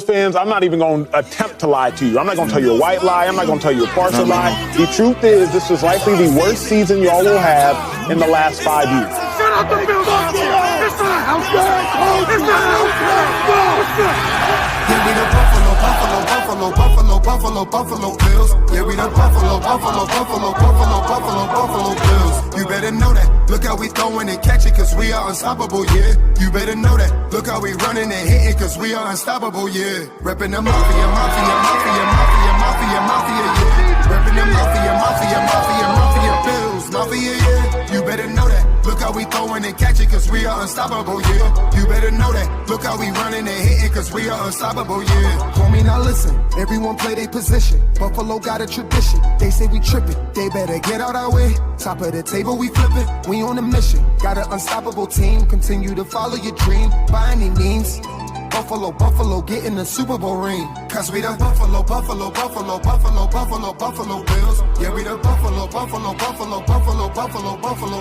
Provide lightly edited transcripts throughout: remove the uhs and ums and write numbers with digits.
Fans, I'm not even going to attempt to lie to you. I'm not going to tell you a white lie. I'm not going to tell you a partial lie. The truth is, this is likely the worst season y'all will have in the last 5 years. Shut up the Bills! It's not a house game! It's not a house game! Yeah, we the Buffalo Bills. Yeah, we the Buffalo Bills. You better know that. Look how we throwing and catching, cause we are unstoppable, yeah. You better know that. Look how we running and hitting, cause we are unstoppable, yeah. Reppin' the mafia, yeah. Reppin' the mafia, Bills, mafia, yeah. You better know that. Look how we throwing and catching, cause we are unstoppable, yeah. You better know that. Look how we running and hitting, cause we are unstoppable, yeah. Homie, now listen. Everyone play their position. Buffalo got a tradition. They say we tripping. They better get out our way. Top of the table, we flipping. We on a mission. Got an unstoppable team. Continue to follow your dream by any means. Buffalo, get in the Super Bowl ring. Cause we the Buffalo Bills. Yeah, we the Buffalo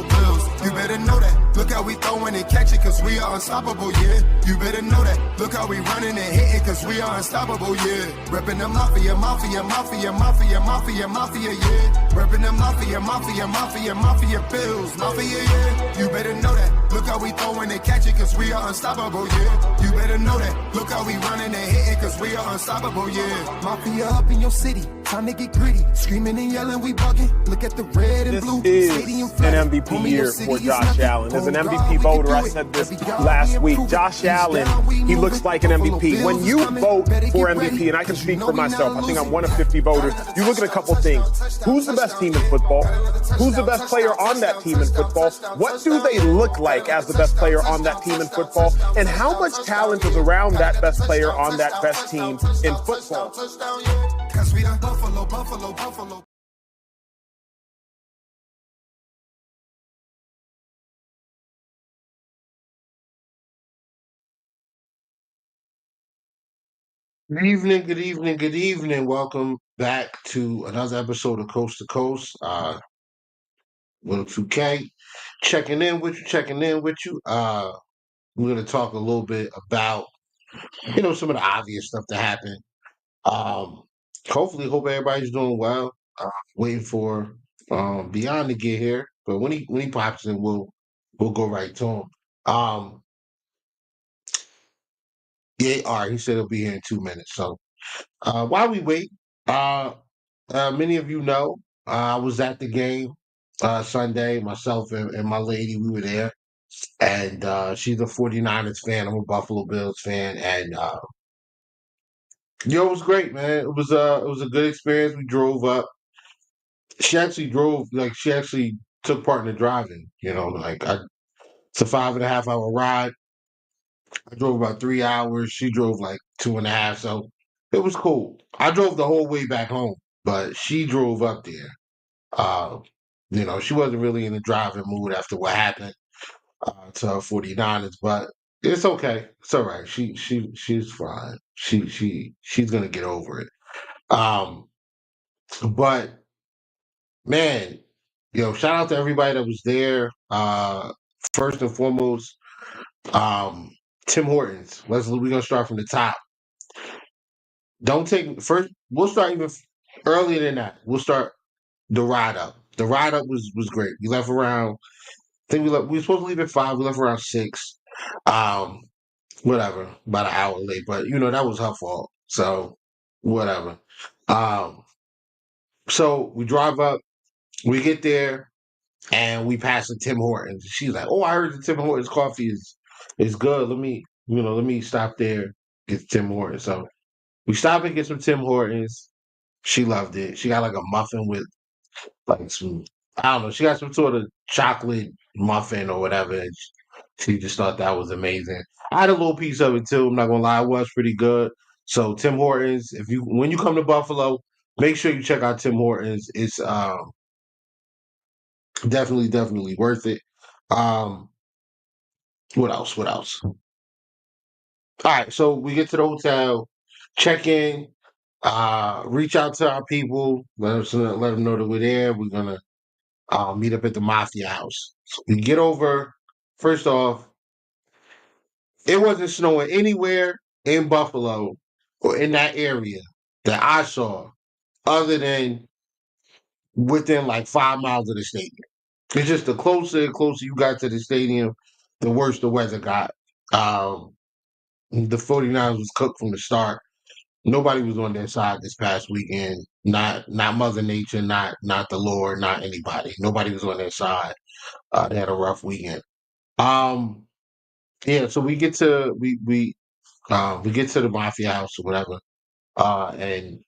Bills. You better know that. Look how we throwing and catching, cause we are unstoppable, yeah. You better know that. Look how we running and hitting, cause we are unstoppable, yeah. Reppin' the mafia, yeah. Reppin' the mafia, Bills, mafia, yeah. You better know that. Look how we throwing and catching, cause we are unstoppable, yeah. You better know that. Look how we running and hitting, cause we are unstoppable, yeah. Mafia up in your city, time to get gritty. Screaming and yelling, we bugging. Look at the red and blue. This is an MVP year for Josh Allen. As an MVP voter, I said this last week. Josh Allen, he looks like an MVP. When you vote for MVP, and I can speak for myself, I think I'm one of 50 voters, you look at a couple things. Who's the best team in football? Who's the best player on that team in football? What do they look like as the best player on that team in football? And how much talent is around that best player on that best team in football? Cause we the Buffalo. Good evening. Welcome back to another episode of Coast to Coast. Little 2K checking in with you. We're gonna talk a little bit about, some of the obvious stuff that happened. Um, hope everybody's doing well. Waiting for Beyond to get here, but when he pops in, we'll go right to him. Yeah, all right. He said he'll be here in 2 minutes. So while we wait, uh, many of you know, I was at the game Sunday. Myself and my lady, we were there, and she's a 49ers fan. I'm a Buffalo Bills fan, and it was great, man. It was a good experience. We drove up. She actually took part in the driving. It's a 5.5 hour ride. I drove about 3 hours. She drove like 2.5. So it was cool. I drove the whole way back home, but she drove up there. Uh, she wasn't really in the driving mood after what happened to her 49ers, but it's okay. It's all right. She's fine. She's gonna get over it. Um, but man, shout out to everybody that was there. First and foremost, um, Tim Hortons. We're gonna start from the top. Don't take first. We'll start even earlier than that. We'll start the ride up. The ride up was great. We left around. I think we were supposed to leave at 5. We left around 6. Um, whatever, about an hour late. But that was her fault. So whatever. Um, so we drive up. We get there and we pass the Tim Hortons. She's like, "Oh, I heard the Tim Hortons coffee is good. Let me stop there, get the Tim Hortons." So we stop and get some Tim Hortons. She loved it. She got like a muffin with like some, I don't know. She got some sort of chocolate muffin or whatever. And she just thought that was amazing. I had a little piece of it too. I'm not gonna lie, it was pretty good. So Tim Hortons, when you come to Buffalo, make sure you check out Tim Hortons. It's definitely worth it. Um, what else? What else? All right, so we get to the hotel, check in, reach out to our people, let them know that we're there. We're gonna meet up at the Mafia House. So we get over. First off, it wasn't snowing anywhere in Buffalo or in that area that I saw, other than within like 5 miles of the stadium. It's just the closer and closer you got to the stadium, the worse the weather got. Um, the 49ers was cooked from the start. Nobody was on their side this past weekend. Not Mother Nature, not the Lord, not anybody. Nobody was on their side. They had a rough weekend. Um, yeah, so we get to the mafia house or whatever, and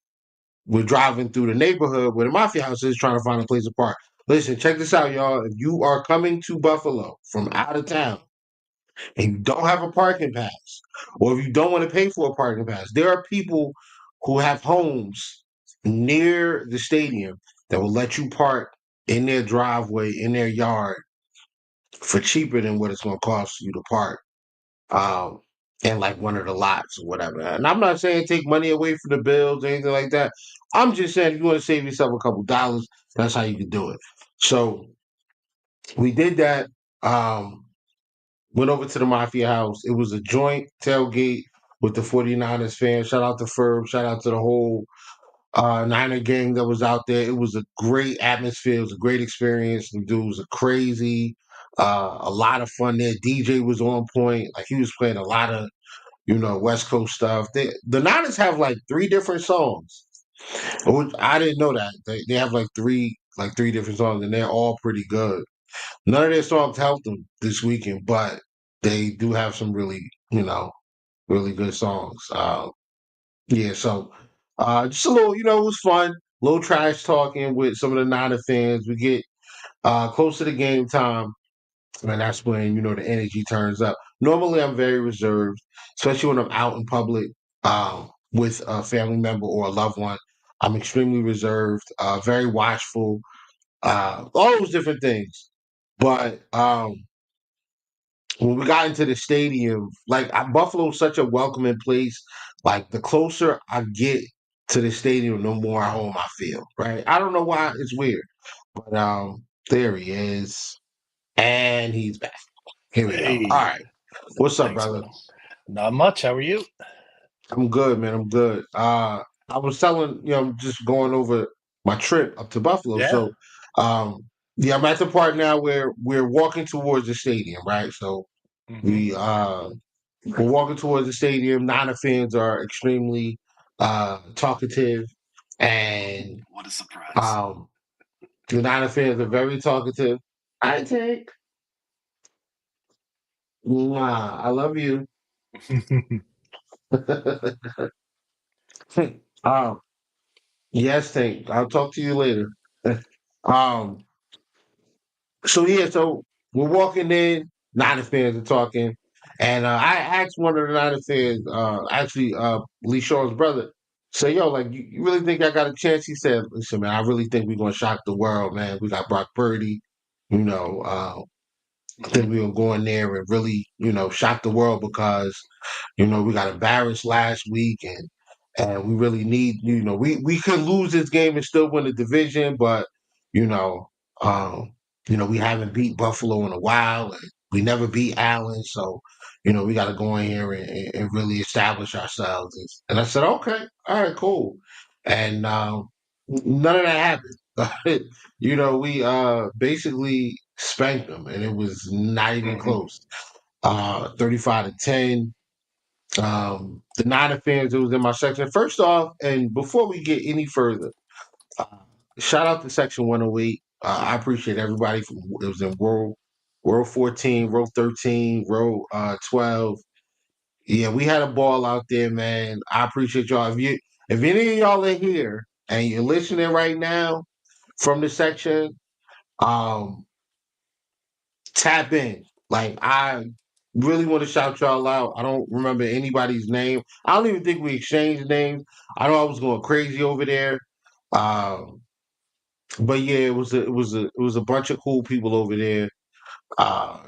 we're driving through the neighborhood where the mafia house is, trying to find a place to park. Listen, check this out, y'all. If you are coming to Buffalo from out of town and you don't have a parking pass, or if you don't want to pay for a parking pass, there are people who have homes near the stadium that will let you park in their driveway, in their yard, for cheaper than what it's going to cost you to park. Um, in like one of the lots or whatever. And I'm not saying take money away from the bills or anything like that. I'm just saying if you want to save yourself a couple dollars, that's how you can do it. So we did that. Um, went over to the Mafia House. It was a joint tailgate with the 49ers fans. Shout out to Ferb. Shout out to the whole Niner gang that was out there. It was a great atmosphere. It was a great experience. The dudes are crazy. A lot of fun there. DJ was on point. Like he was playing a lot of West Coast stuff. The Niners have like three different songs. Which I didn't know that. They have like three different songs, and they're all pretty good. None of their songs helped them this weekend, but they do have some really good songs. Yeah, so just a little, it was fun. A little trash talking with some of the Niner fans. We get close to the game time, and that's when the energy turns up. Normally, I'm very reserved, especially when I'm out in public with a family member or a loved one. I'm extremely reserved, very watchful, all those different things. But when we got into the stadium, like Buffalo's such a welcoming place. Like the closer I get to the stadium, the more at home I feel. Right? I don't know why. It's weird, but there he is, and he's back. Here we go. All Hey, right. What's up, thanks, brother? man. Not much. How are you? I'm good, man. I'm good. I was telling, just going over my trip up to Buffalo. Yeah. So, um, yeah, I'm at the part now where we're walking towards the stadium, right? So Hmm. we're walking towards the stadium. Niner fans are extremely talkative, and What a surprise. um, the Niner fans are very talkative. I take, I love you. um, yes, Tank. I'll talk to you later. um, so we're walking in. Niner fans are talking, and I asked one of the Niner fans, actually, Lee Shaw's brother, say, "Yo, like, you really think I got a chance?" He said, "Listen, man, I really think we're gonna shock the world, man. We got Brock Purdy, you know. I Hmm. think we're gonna go in there and really, shock the world because, we got embarrassed last week and we really need, we could lose this game and still win the division, but you know, um, we haven't beat Buffalo in a while and we never beat Allen, so we got to go in here and really establish ourselves." And I said, "Okay, all right, cool." And none of that happened. We basically spanked them, and it was not even Hmm. close. 35-10. The Niner fans that was in my section. First off, and before we get any further, uh, shout out to Section 108. I appreciate everybody from it was in row 14, row 13, row 12. Yeah, we had a ball out there, man. I appreciate y'all. If any of y'all are here and you're listening right now from the section, um, tap in. Like I really want to shout y'all out. I don't remember anybody's name. I don't even think we exchanged names. I know I was going crazy over there. Um, but yeah, it was a bunch of cool people over there.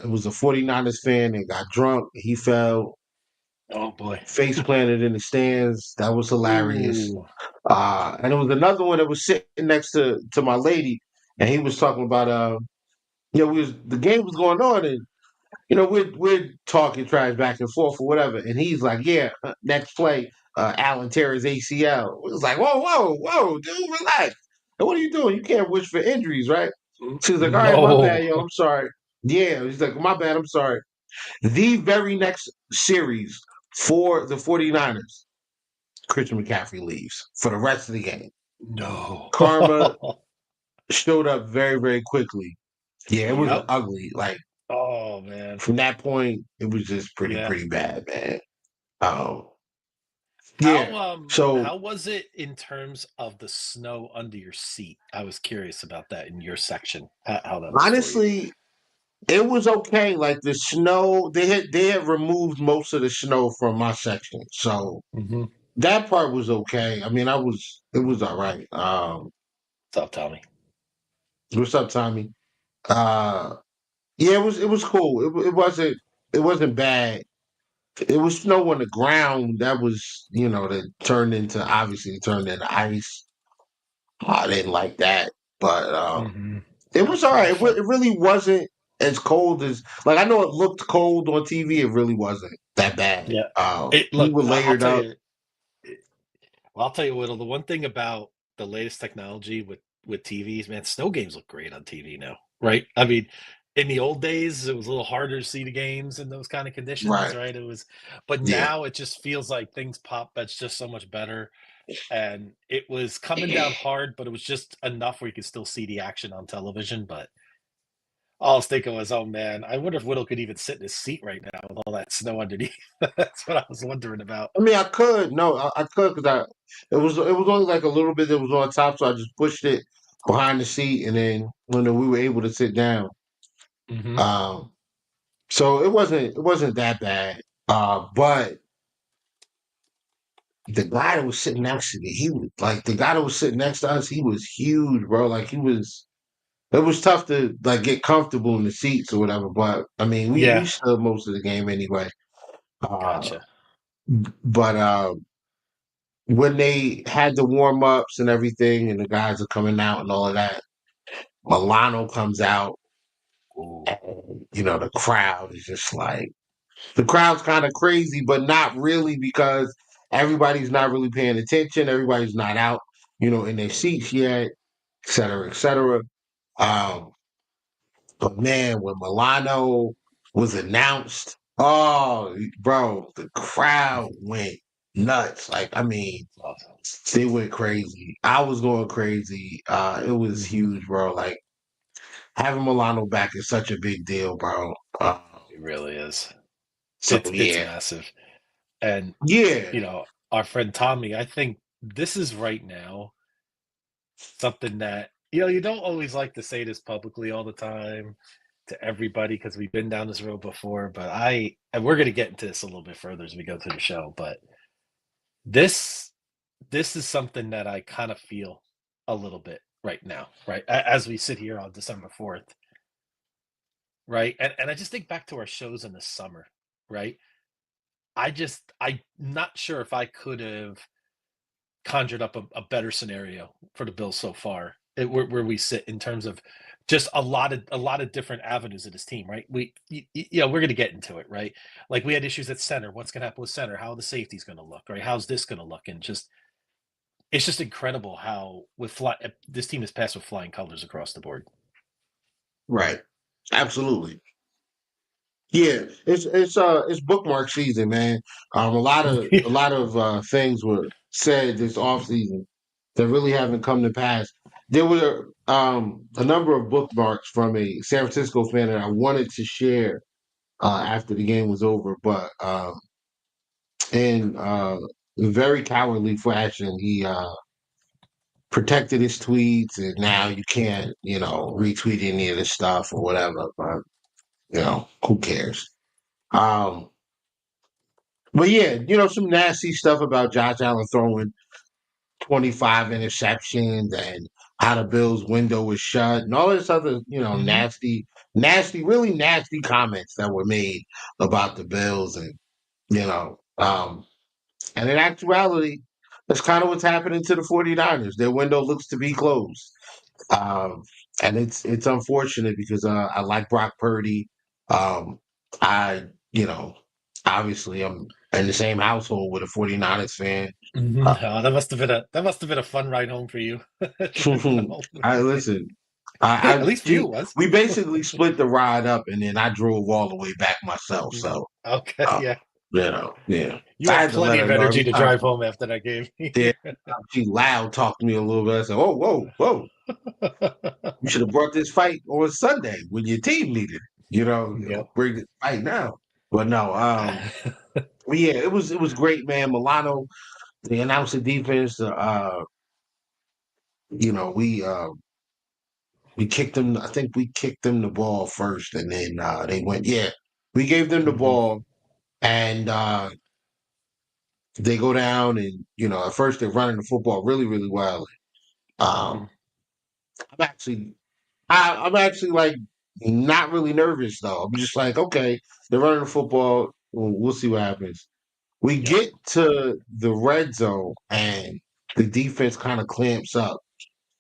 It was a 49ers fan that got drunk. He fell, Oh boy. face planted in the stands. That was hilarious. Ooh. And there was another one that was sitting next to my lady, and he was talking about the game was going on, and we're talking trash back and forth or whatever. And he's like, "Yeah, next play." Allen tear his ACL. It was like, whoa, dude, relax. And what are you doing? You can't wish for injuries, right? She was like, all right, my bad, No. yo, I'm sorry. Yeah, he's like, my bad, I'm sorry. The very next series for the 49ers, Christian McCaffrey leaves for the rest of the game. No. Karma showed up very, very quickly. Yeah, it was Yep. ugly. Like Oh man. from that point, it was just Yeah. pretty bad, man. Um, How yeah. So how was it in terms of the snow under your seat? I was curious about that in your section. How that was for you. honestly, it was okay. Like the snow, they had removed most of the snow from my section, so Mm-hmm. that part was okay. I mean, it was all right. What's up, Tommy? What's up, Tommy? Uh, yeah, it was cool. It wasn't bad. It was snow on the ground that was, that turned into ice. I didn't like that, but Mm-hmm. it was That's all not right. fun. It really wasn't as cold as like I know it looked cold on TV. It really wasn't that bad. Yeah. We Look, were I'll layered tell up. you. Well, I'll tell you what. The one thing about the latest technology with TVs, man, snow games look great on TV now, right? I mean, in the old days, it was a little harder to see the games in those kind of conditions, Right. right? But Yeah. now it just feels like things pop. That's just so much better. And it was coming down hard, but it was just enough where you could still see the action on television. But all I was thinking was, oh man, I wonder if Whittle could even sit in his seat right now with all that snow underneath. That's what I was wondering about. I mean, I could. No, I could because it was only like a little bit that was on top, so I just pushed it behind the seat, and then we were able to sit down. Hmm. Um, so it wasn't that bad. But the guy that was sitting next to me, he was like the guy that was sitting next to us, he was huge, bro. Like he was. It was tough to like get comfortable in the seats or whatever. But I mean, we Yeah, stood most of the game anyway. Uh, gotcha. but when they had the warm ups and everything, and the guys are coming out and all of that, Milano comes out, Ooh, and the crowd is just like the crowd's kind of crazy, but not really because everybody's not really paying attention. Everybody's not out, in their seats yet, et cetera, et cetera. Um, but man, when Milano was announced, oh, bro, the crowd went nuts. Like, I mean, that's awesome. they went crazy. I was going crazy. It was Hmm. huge, bro. Like having Milano back is such a big deal, bro. It really is. So It's yeah, massive. And yeah, our friend Tommy, I think this is right now something that you don't always like to say this publicly all the time to everybody because we've been down this road before. But and we're gonna get into this a little bit further as we go through the show. But this this is something that I kind of feel a little bit right now, right? As we sit here on December 4th, right? And I just think back to our shows in the summer, right? I'm not sure if I could have conjured up a better scenario for the Bills so far, where we sit in terms of just a lot of different avenues of this team, right? We're going to get into it, right? Like we had issues at center. What's going to happen with center? How are the safety's going to look, right? How's this going to look? And just it's just incredible how this team has passed with flying colors across the board. right. Absolutely. Yeah, it's bookmark season, man. A lot of things were said this off season that really haven't come to pass. There were a number of bookmarks from a San Francisco fan that I wanted to share after the game was over, but in very cowardly fashion, he protected his tweets, and now you can't, retweet any of this stuff or whatever. But who cares? Um, But yeah, some nasty stuff about Josh Allen throwing 25 interceptions and how the Bills' window was shut and all this other, Hmm. really nasty comments that were made about the Bills. And in actuality, that's kind of what's happening to the 49ers. Their window looks to be closed. Um, and it's unfortunate because I like Brock Purdy. I, you know, obviously I'm in the same household with a 49ers fan. Oh, that must have been a fun ride home for you. Driving home with I the kid. listen. At least for you, She, it was. we basically split the ride up, and then I drove all the way back myself. So, Okay, uh, yeah. yeah. You I had had to let plenty her of know energy every to time drive home after that game. she loud talked to me a little bit. I said, "Oh, whoa, whoa! You should have brought this fight on Sunday when your team needed. Yep. Bring the fight now." But no, but yeah, it was great, man. Milano, they announced the defense. You know, we kicked them. I think we kicked them the ball first, and then they went. Yeah, we gave them the Hmm. ball, and they go down, and at first they're running the football really, really well. Hmm. Um, I'm actually, I'm actually like not really nervous though. I'm just like, okay, they're running the football. We'll see what happens. We Yep. get to the red zone, and the defense kind of clamps up,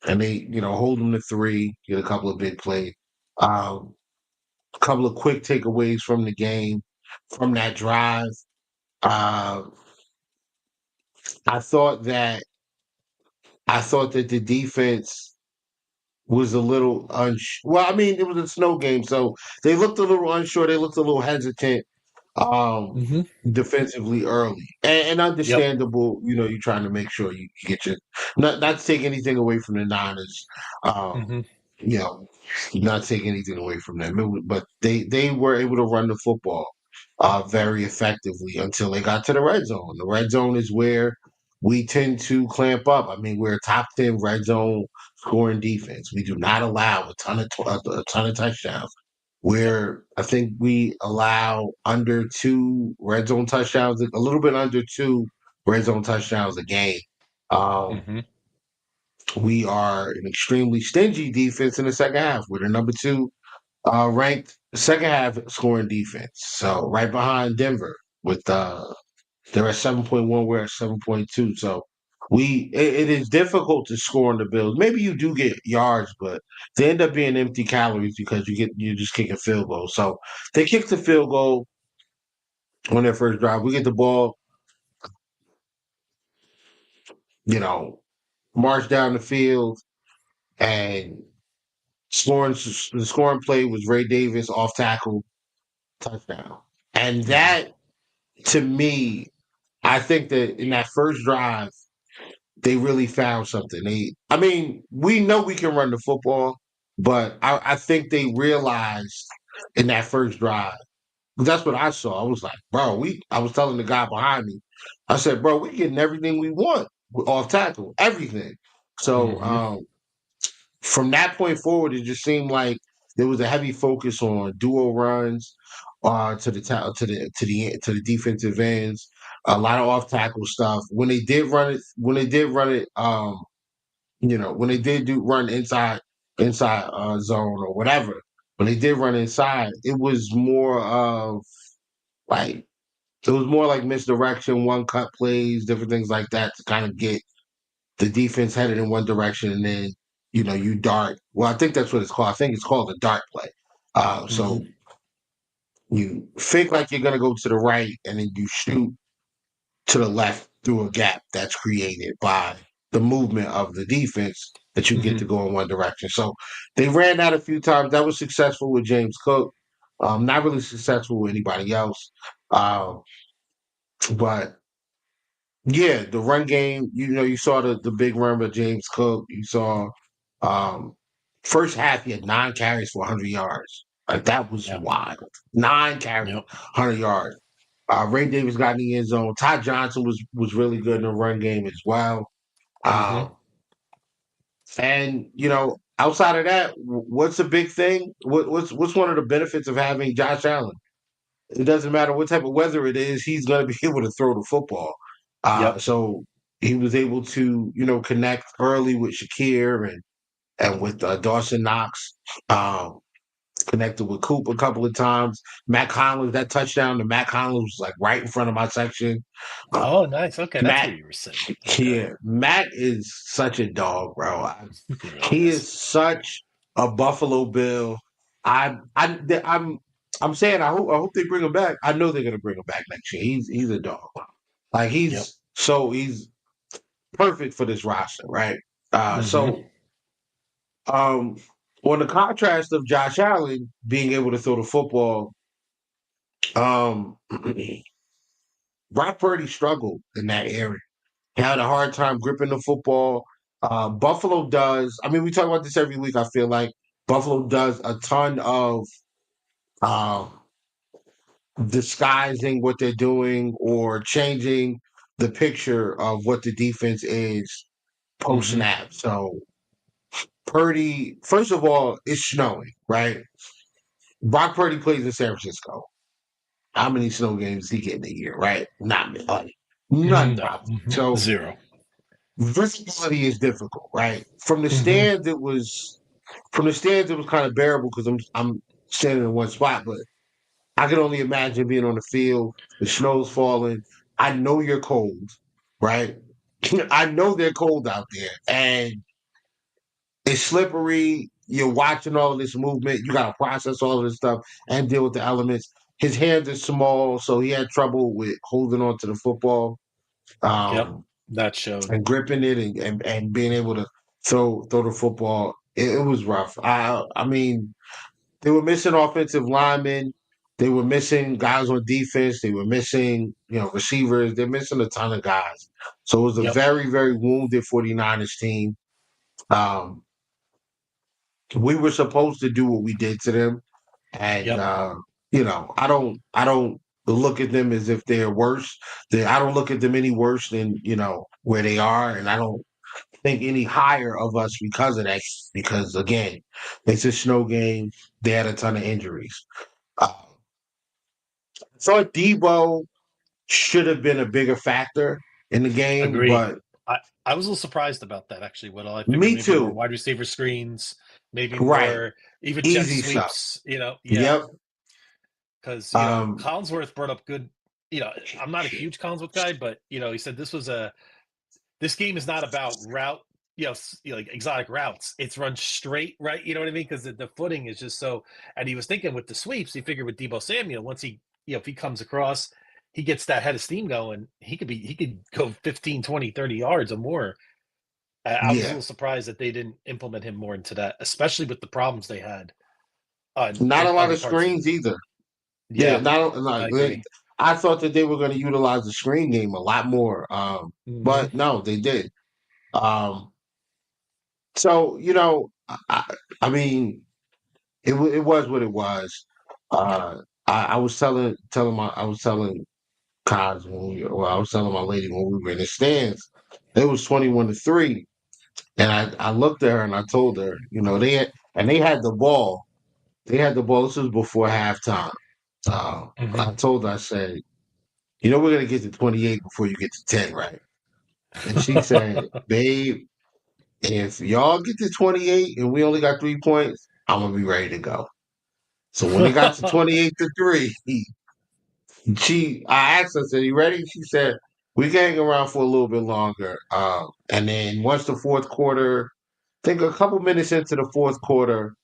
and they, hold them to three, get a couple of big plays. Um, a couple of quick takeaways from the game, from that drive. Uh, I thought that the defense was a little well. I mean, it was a snow game, so they looked a little unsure. They looked a little hesitant um, Hmm. defensively early, and Yep. understandable. You're trying to make sure you get your not to take anything away from the Niners. Um, Hmm. you know, not take anything away from them. But they were able to run the football very effectively until they got to the red zone. The red zone is where we tend to clamp up. I mean, we're a top 10 red zone scoring defense. We do not allow a ton of touchdowns. Yep. Where I think we allow under two red zone touchdowns, a little bit under two red zone touchdowns a game. Um, Hmm. we are an extremely stingy defense in the second half. We're the number two ranked second half scoring defense. So right behind Denver with they're at 7.1, we're at 7.2. So it is difficult to score on the Bills. Maybe you do get yards, but they end up being empty calories because you're just kicking field goals. So they kicked the field goal on their first drive. We get the ball, you know, march down the field and the scoring play was Ray Davis off tackle touchdown. And Hmm. that to me, I think that in that first drive, they really found something. I mean, we know we can run the football, but I think they realized in that first drive. 'Cause that's what I saw. I was like, bro, I was telling the guy behind me, I said, bro, we're getting everything we want off tackle, everything. So Hmm. from that point forward, it just seemed like there was a heavy focus on dual runs, to the defensive ends, a lot of off tackle stuff. When they did do run inside zone or whatever, when they did run inside, like it was more like misdirection, one cut plays, different things like that to kind of get the defense headed in one direction, and then you dart. Well, I think that's what it's called. I think it's called a dart play. Hmm. So you think like you're gonna go to the right, and then you shoot to the left through a gap that's created by the movement of the defense that you get Hmm. to go in one direction. So they ran that a few times. That was successful with James Cook. Not really successful with anybody else. Um, but yeah, the run game, you saw the big run with James Cook. You saw um first half he had 9 carries for 100 yards. Like that was Yeah. wild. 9 carries, Yep. 100 yards. Ray Davis got in the end zone. Ty Johnson was really good in the run game as well. Hmm. Um, and outside of that, what's a big thing? What's one of the benefits of having Josh Allen? It doesn't matter what type of weather it is, he's going to be able to throw the football. Yep. So he was able to, connect early with Shakir and with Dawson Knox. Connected with Coop a couple of times. Matt Collins, that touchdown to Matt Collins was like right in front of my section. Uh, Oh, nice. Okay, that's Matt, where you were sitting. Okay. yeah, Matt is such a dog, bro. He really He is. is such a Buffalo Bill. I'm I'm saying I hope they bring him back. I know they're gonna bring him back next year. He's a dog. Like Yep. he's perfect for this roster, right? Hmm. So um, on the contrast of Josh Allen being able to throw the football, um, Brock Purdy struggled in that area. He had a hard time gripping the football. Buffalo does. I mean, we talk about this every week. I feel like Buffalo does a ton of um, disguising what they're doing or changing the picture of what the defense is post Hmm. snap. So Purdy, first of all, it's snowing, right? Brock Purdy plays in San Francisco. How many snow games he get in a year, right? Not many, like, none No. probably. So Zero. visibility is difficult, right? Hmm. From the stands it was kind of bearable because I'm standing in one spot, but I can only imagine being on the field, the snow's falling. I know you're cold, right? I know they're cold out there, and it's slippery. You're watching all of this movement. You got to process all of this stuff and deal with the elements. His hands are small, so he had trouble with holding on to the football, Yep. um, That showed. and gripping it and being able to throw the football. It was rough. I mean, they were missing offensive linemen. They were missing guys on defense. They were missing, receivers. They're missing a ton of guys. So it was a Yep. very, very wounded 49ers team. Um, we were supposed to do what we did to them. And Yep. I don't look at them as if they're worse. I don't look at them any worse than, where they are. And I don't think any higher of us because of that. Because again, it's a snow game. They had a ton of injuries. Uh, thought Debo should have been a bigger factor in the game, Agreed. but I was a little surprised about that actually. What I figured me maybe more too. wide receiver screens, maybe Right. more even jet Easy stuff. sweeps. Yeah, Yep. because Um, Collinsworth brought up good. I'm not a huge Collinsworth guy, but he said this game is not about route. Like exotic routes. It's run straight, right? You know what I mean? Because the footing is just so. And he was thinking with the sweeps, he figured with Debo Samuel, once if he comes across, he gets that head of steam going. He could go 15, 20, 30 yards or more. I was a yeah. little surprised that they didn't implement him more into that, especially with the problems they had on Not a lot other of parts of the screens team. either. Yeah, Yeah, not I like agree. I thought that they were going to utilize the screen game a lot more, Hmm. but no, they did. Um, so I mean, it was what it was. I was telling Kaz I was telling my lady when we were in the stands, it was 21-3, and I looked at her and I told her, they had the ball. They had the ball. This was before halftime. I Hmm. told her, I said, we're gonna get to 28 before you get to 10, right? And she said, babe, if y'all get to 28 and we only got 3 points, I'm gonna be ready to go. So when they got to 28-3, I asked her, I said, you ready? She said, we can hang around for a little bit longer. And then once the fourth quarter, I think a couple minutes into the fourth quarter,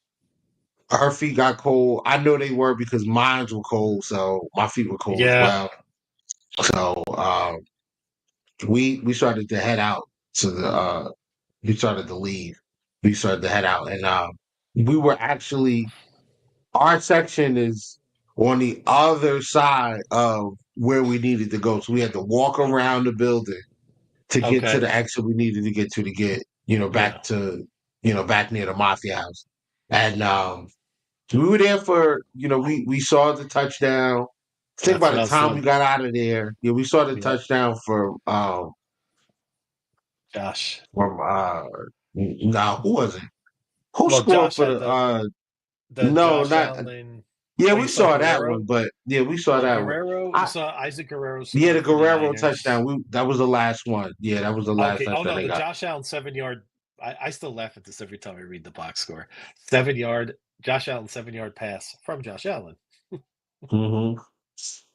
her feet got cold. I know they were because mine were cold, so my feet were cold as Yeah, well. So we started to head out to the we started to leave. We started to head out, and we were actually our section is on the other side of where we needed to go, so we had to walk around the building to get to okay. the exit we needed to get Yeah, back near the mafia house, and we were there for we saw the touchdown. I think that's by what the I was time we telling. got out of there, yeah, we saw the Yep, touchdown Josh. from no, who was it? Who Well, scored Josh for had the the no, Josh not Allen. yeah, Oh, we you saw saw that Guerrero. one, but yeah, we saw Oh, that one. Guerrero. You I saw Isaac Guerrero Yeah, score the for the Guerrero Niners. touchdown. That was the last one. Yeah, that was the last Okay. Oh touchdown no, they the got. Josh Allen 7 yard. I still laugh at this every time I read the box score. 7 yard Josh Allen 7 yard pass from Josh Allen. Hmm.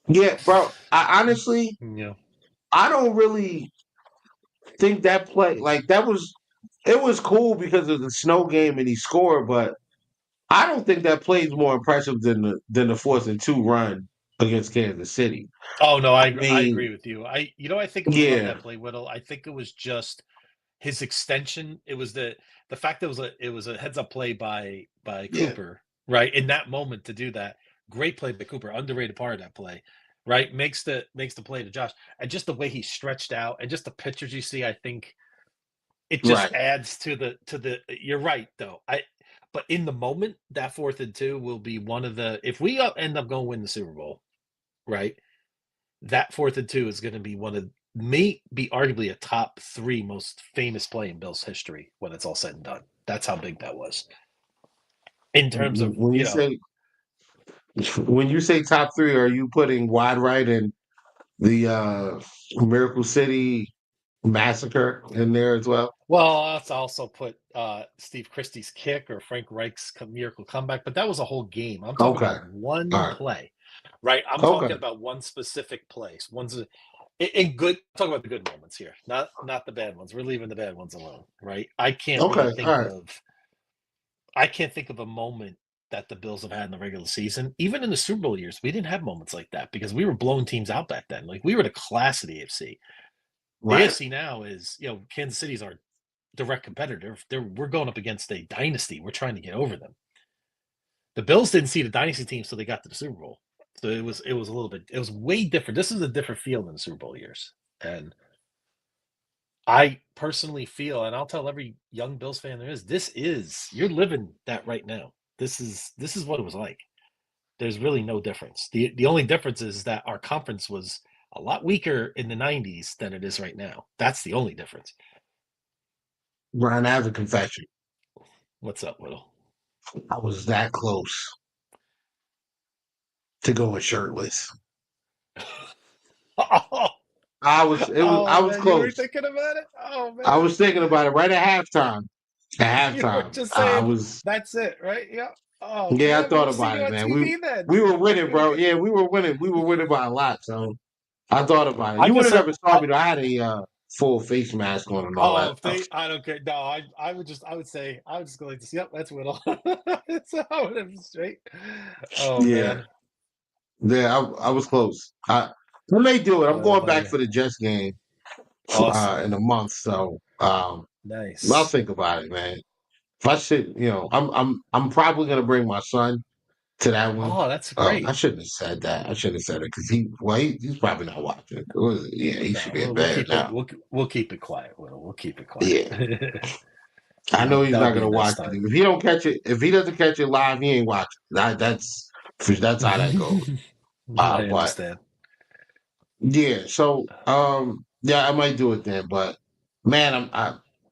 Yeah, bro. I honestly, Yeah. I don't really think that play like that was. It was cool because of the snow game and he scored, but I don't think that play is more impressive than the 4th and 2 run against Kansas City. Oh no, I I mean, agree with you. I think it was about yeah, that play, Whittle. I think it was just his extension. It was the fact that it was a heads up play by yeah, Cooper, right? In that moment to do that. Great play by Cooper, underrated part of that play, right? Makes the play to Josh. And just the way he stretched out and just the pictures you see, I think it just right, adds to the you're right though. But in the moment, that 4th and 2 will be one of the if we end up going to win the Super Bowl, right? That 4th and 2 is going to be one of may be arguably a top 3 most famous play in Bills history when it's all said and done. That's how big that was in terms of when you say top 3, are you putting wide right and the Miracle City massacre in there as well? well, let's also put Steve Christie's kick or Frank Reich's miracle comeback, but that was a whole game. I'm talking Okay, about all one right, play, right? I'm talking okay, about one specific place. One's in good. Talk about the good moments here, not the bad ones. We're leaving the bad ones alone, right? okay, all right. I can't think of a moment that the Bills have had in the regular season. Even in the Super Bowl years, we didn't have moments like that because we were blowing teams out back then. Like we were the class of the AFC. The Right. AFC now is, Kansas City's our direct competitor. We're going up against a dynasty. We're trying to get over them. The Bills didn't see the dynasty team, so they got to the Super Bowl. So it was a little bit. It was way different. This is a different feel than the Super Bowl years, and I personally feel, and I'll tell every young Bills fan there is, you're living that right now. This is what it was like. There's really no difference. The only difference is that our conference was a lot weaker in the 90s than it is right now. That's the only difference. Brian, I have a confession. What's up, Whittle? I was that close to going shirtless. Oh, I oh was man, you were close. thinking about it? Oh I man. was thinking about it right at halftime. At You were halftime, just I saying was. that's it, right? Yeah. Oh Yeah, I man, we thought were seeing about you it, on man. We TV then. we were winning, You were bro. getting Yeah, we were winning. We were winning by a lot. So I thought about it. I You would just have never saw I me though. I had a full face mask on and all oh that if stuff. they I don't care. No, I would say I would just go like this. Yep, that's Whittle. So I would have straight. Oh Yeah, man. yeah. I was close. I may do it. I'm Oh going back buddy. for the Jets game Awesome. in a month. So I'll Nice. think about it, man. If I should, I'm probably gonna bring my son to that one. Oh, that's I great. shouldn't have said that. I shouldn't have said it because he's probably not watching. Yeah, he should No, be in we'll bed keep it. now. We'll keep it quiet. We'll keep it quiet. Yeah, I know he's That not would be gonna a nice watch it. time. If he don't catch it, if he doesn't catch it live, he ain't watching. That's how that goes. I But understand. yeah, so yeah, I might do it then. But man,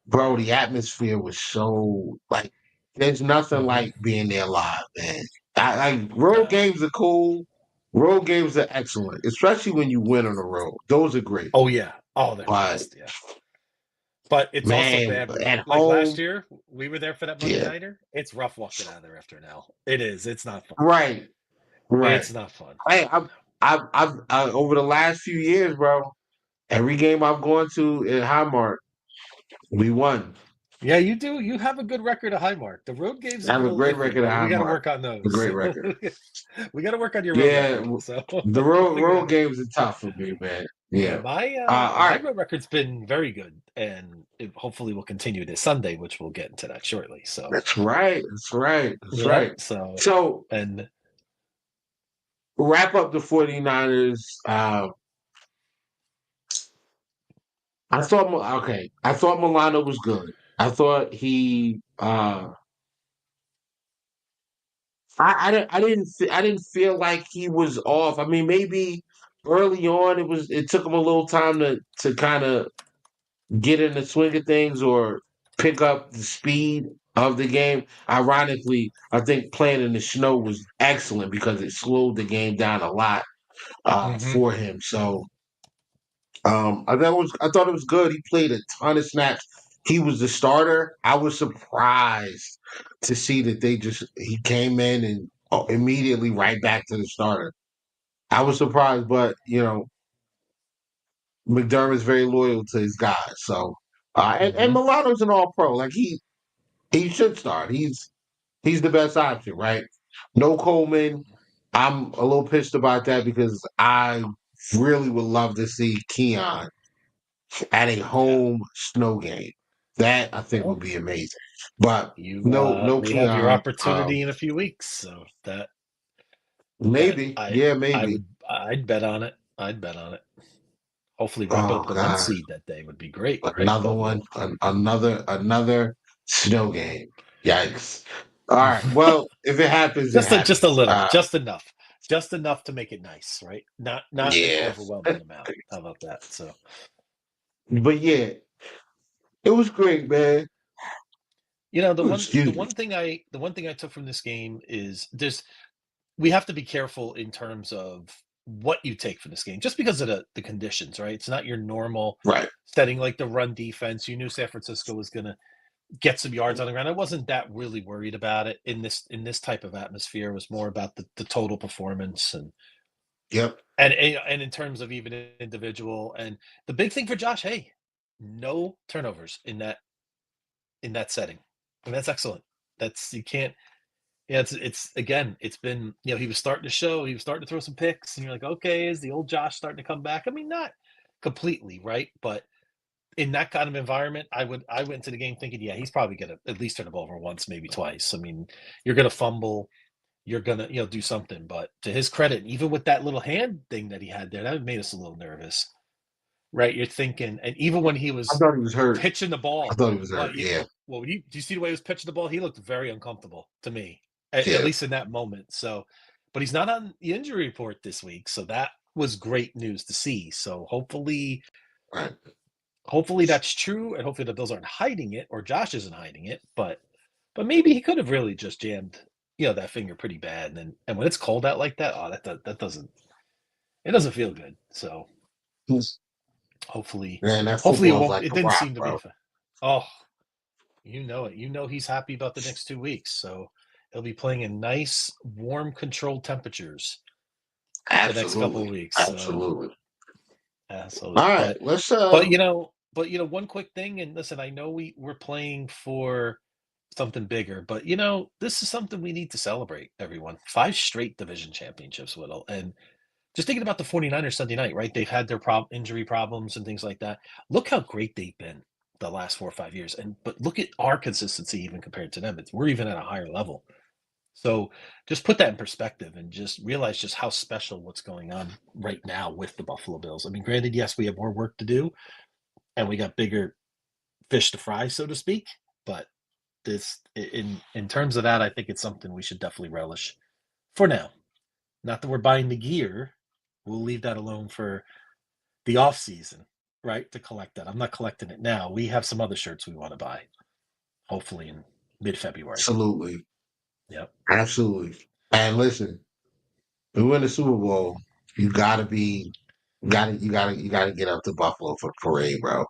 bro, the atmosphere was so like there's nothing Hmm. like being there live, man. Road No. games are cool. Road games are excellent, especially when you win on the road. Those are great. Oh yeah. Oh, they're the But best. Yeah. But it's also man, bad. at Like last home, year, we were there for that Monday yeah, nighter. It's rough walking out of there after an L. It is. It's not fun. right, right. It's not fun. Hey, over the last few years, bro. Every game I've gone to in Highmark, we won. Yeah, you do. You have a good record of high mark. The road games I have have been a a little great iffy, record at but we got to Highmark. work on A those. great record. We got to work on your road Yeah, record. So the road games are tough for me, man. yeah, Yeah. my All my right. road record's been very good, and it hopefully will continue this Sunday, which we'll get into that shortly. So That's right. That's right. That's yeah, right. so So and wrap up the 49ers. I thought Milano was good. I thought he I didn't feel like he was off. I mean, maybe early on it took him a little time to kind of get in the swing of things or pick up the speed of the game. Ironically, I think playing in the snow was excellent because it slowed the game down a lot mhm. for him. So I thought it was good. He played a ton of snaps. He was the starter. I was surprised to see that he came in and immediately right back to the starter. I was surprised, but McDermott's very loyal to his guys. So and Mhm. Milano's an all pro. Like he should start. He's the best option, right? No Coleman. I'm a little pissed about that because I really would love to see Keon at a Yeah. home snow game. That I think would Well, be amazing. But you no may have your Keon. opportunity in a few weeks, so that Maybe. Yeah, I maybe. would I'd bet on it. I'd bet on it. Hopefully wrap Oh up the one God. seed that day would be great, right? Another But one. we'll Another snow game. Yikes. All right. Well, if it happens, it just a happens. little, just enough to make it nice, right? Not an Yeah. overwhelming amount. How about that? So But yeah, it was great, man. the Excuse me. one thing I took from this game is we have to be careful in terms of what you take from this game, just because of the conditions, right? It's not your normal Right. setting like the run defense. You knew San Francisco was going to get some yards on the ground. I wasn't that really worried about it in this type of atmosphere. It was more about the total performance Yep. and in terms of even individual. And the big thing for Josh, hey, no turnovers in that setting, and that's excellent. That's you can't. Yeah, it's again, it's been he was starting to show, he was starting to throw some picks, and you're like, okay, is the old Josh starting to come back? I mean, not completely, right? But in that kind of environment, I went to the game thinking, yeah, he's probably gonna at least turn the ball over once, maybe twice. I mean, you're gonna fumble, you're gonna do something. But to his credit, even with that little hand thing that he had there, that made us a little nervous, right? You're thinking, and even when he I was thought he was hurt. pitching the I ball, thought he was well, hurt. Yeah. do you see the way he was pitching the ball? He looked very uncomfortable to me, at Yeah. least in that moment. So, but he's not on the injury report this week, so that was great news to see. So Right. hopefully that's true, and hopefully the Bills aren't hiding it, or Josh isn't hiding it. But maybe he could have really just jammed that finger pretty bad, and when it's cold out like that, oh, that doesn't feel good. So hopefully Man, that hopefully it football is won't. like It a didn't rock, seem to be bro. a. Oh, you know it. You know he's happy about the next 2 weeks. So he'll be playing in nice, warm, controlled temperatures the next couple of Absolutely. weeks. So Absolutely. absolutely. All right. But Let's one quick thing, and listen, I know we're playing for something bigger, but this is something we need to celebrate, everyone. 5 straight division championships, Whittle. And just thinking about the 49ers Sunday night, right? They've had their injury problems and things like that. Look how great they've been the last 4 or 5 years. But look at our consistency even compared to them. We're even at a higher level. So just put that in perspective and just realize just how special what's going on right now with the Buffalo Bills. I mean, granted, yes, we have more work to do and we got bigger fish to fry, so to speak. But this, in terms of that, I think it's something we should definitely relish for now. Not that we're buying the gear. We'll leave that alone for the off season, right? To collect that. I'm not collecting it now. We have some other shirts we want to buy, hopefully in mid-February. absolutely. Yep. Absolutely. And listen, we win the Super Bowl, you gotta be you gotta get up to Buffalo for the parade, bro.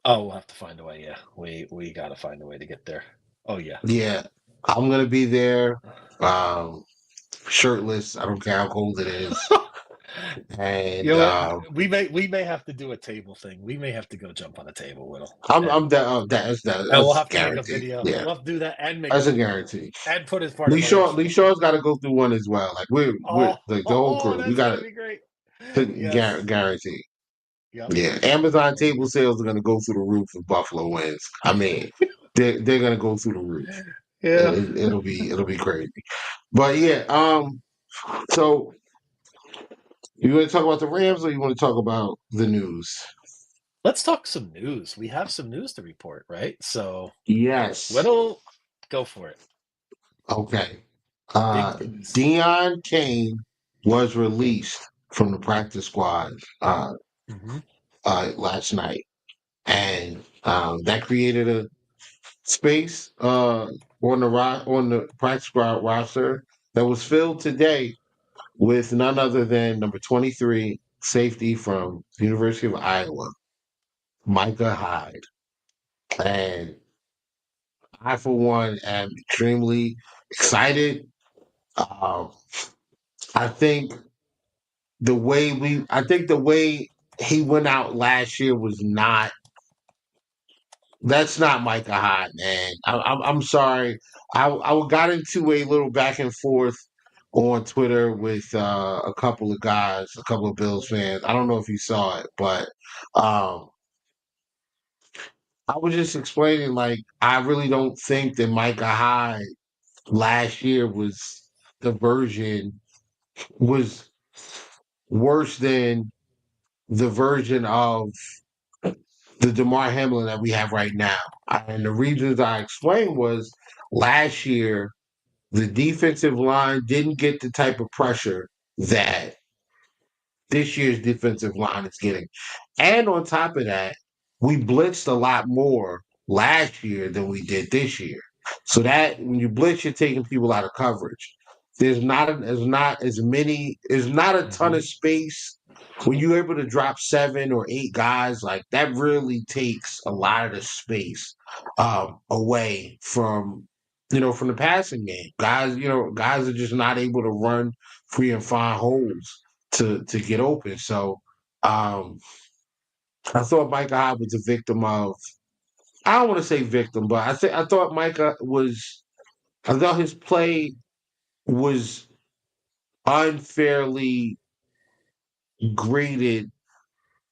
Oh, we'll have to find a way. Yeah, we got to find a way to get there. Oh yeah. Yeah. I'm gonna be there. Um shirtless. I don't care how cold it is. You And know what? We may have to do a table thing. We may have to go jump on a table, Whittle, I'm down and we'll that's have to make a guaranteed. video. Yeah. We'll have to do that and make a That's a video guarantee. and put it as part of our Lee Instagram. Shaw's got to go through one as well. Like we're like the whole crew. We That's got gonna be great. to Yes. guarantee. Yep. Yeah, Amazon table sales are gonna go through the roof if Buffalo wins. I mean, they're gonna go through the roof. Yeah. It'll be crazy. But yeah, so you want to talk about the Rams or you want to talk about the news? Let's talk some news. We have some news to report, right? So, Yes. Whittle, go for it. Okay. Big news. Deion Kane was released from the practice squad Mm-hmm. last night, and that created a space on the practice squad roster that was filled today with none other than number 23 safety from the University of Iowa, Micah Hyde. And I, for one, am extremely excited. Um, I think I think the way he went out last year was not That's not Micah Hyde, man. I'm sorry. I got into a little back and forth on Twitter with a couple of guys, a couple of Bills fans. I don't know if you saw it, but um, I was just explaining like I really don't think that Micah Hyde last year the version was worse than the version of the DeMar Hamlin that we have right now. And the reasons I explained was last year the defensive line didn't get the type of pressure that this year's defensive line is getting. And on top of that, we blitzed a lot more last year than we did this year. So that when you blitz, you're taking people out of coverage. There's not as many, there's not a ton Hmm. of space. When you're able to drop 7 or 8 guys, like that really takes a lot of the space away from from the passing game. Guys are just not able to run free and find holes to get open. So um, I thought Micah Hyde was a victim of. I don't want to say victim, but I thought Micah was. I thought his play was unfairly graded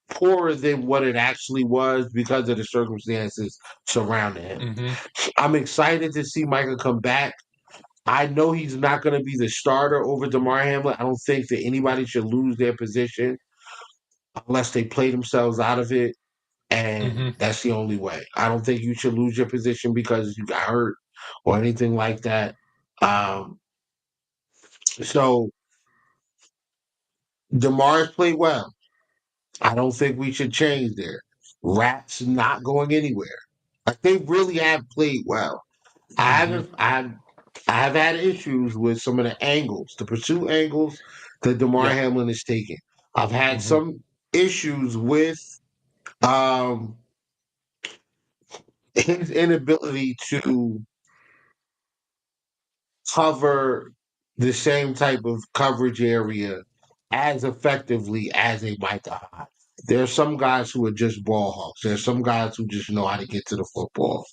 poorer than what it actually was because of the circumstances surrounding him. Hmm. I'm excited to see Micah come back. I know he's not going to be the starter over DeMar Hamlin. I don't think that anybody should lose their position unless they play themselves out of it. And Hmm. that's the only way. I don't think you should lose your position because you got hurt or anything like that. Um, so DeMar's played well. I don't think we should change there. Rat's not going anywhere. Like they really have played well. I Hmm. haven't. I've had issues with some of the angles, the pursuit angles that DeMar Yep. Hamlin is taking. I've had Hmm. some issues with um, his inability to cover the same type of coverage area as effectively as a Micah Hyde. There are some guys who are just ball hawks. There are some guys who just know how to get to the football.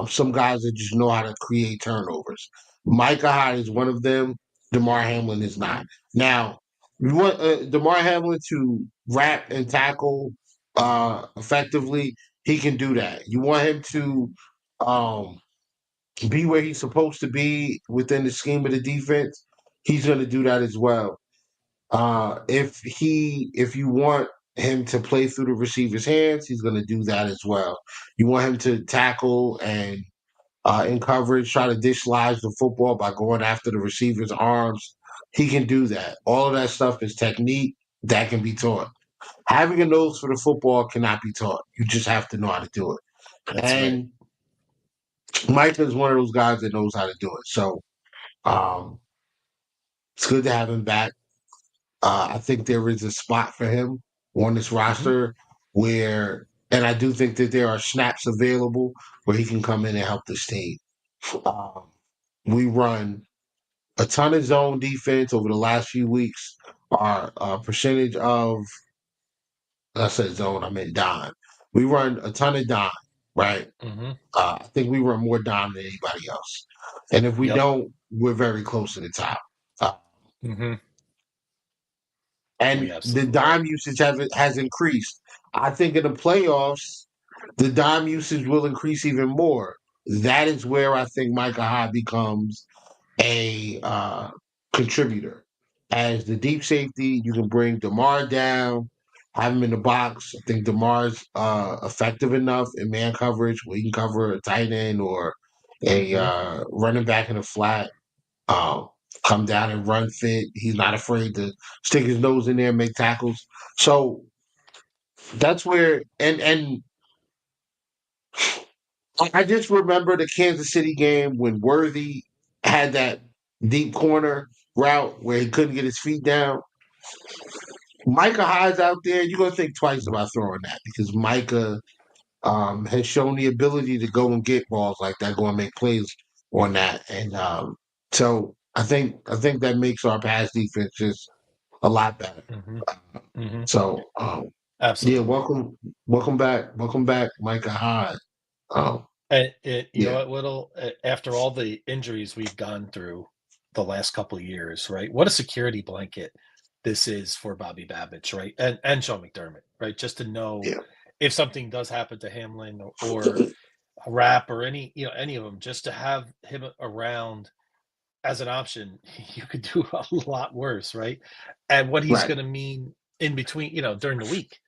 Some guys that just know how to create turnovers. Micah Hyde is one of them. DeMar Hamlin is not. Now, you want DeMar Hamlin to wrap and tackle effectively. He can do that. You want him to um, be where he's supposed to be within the scheme of the defense, he's going to do that as well. If you want him to play through the receiver's hands, he's going to do that as well. You want him to tackle and in coverage, try to dislodge the football by going after the receiver's arms. He can do that. All of that stuff is technique that can be taught. Having a nose for the football cannot be taught. You just have to know how to do it. That's right. And Mike is one of those guys that knows how to do it. So um, it's good to have him back. I think there is a spot for him on this Hmm. roster and I do think that there are snaps available where he can come in and help the team. Um, we run a ton of zone defense over the last few weeks. Our percentage of, I said zone, I meant dime. We run a ton of dime, right? Hmm. I think we run more dime than anybody else. And if we Yep. don't, we're very close to the top. Uh, Hmm. We and the absolutely are. dime usage has increased. I think in the playoffs, the dime usage will increase even more. That is where I think Micah Hyde becomes a contributor. As the deep safety, you can bring DeMar down, have him in the box. I think DeMar's effective enough in man coverage where he can cover a tight end or a Hmm. running back in the flat. Um, Come down and run fit. He's not afraid to stick his nose in there and make tackles. So that's where and I just remember the Kansas City game when Worthy had that deep corner route where he couldn't get his feet down. Micah Hyde's out there. You're gonna think twice about throwing that because Micah has shown the ability to go and get balls like that, go and make plays on that, and so I think that makes our pass defense just a lot better. Hmm. Hmm. So yeah, Absolutely. welcome back, Micah Hyde. And you know Yeah, what, Little, after all the injuries we've gone through the last couple of years, right? What a security blanket this is for Bobby Babbage, right? And Sean McDermott, right? Just to know yeah, if something does happen to Hamlin or a Rap or any of them, just to have him around as an option, you could do a lot worse, right? And what he's right. going to mean in between, during the week,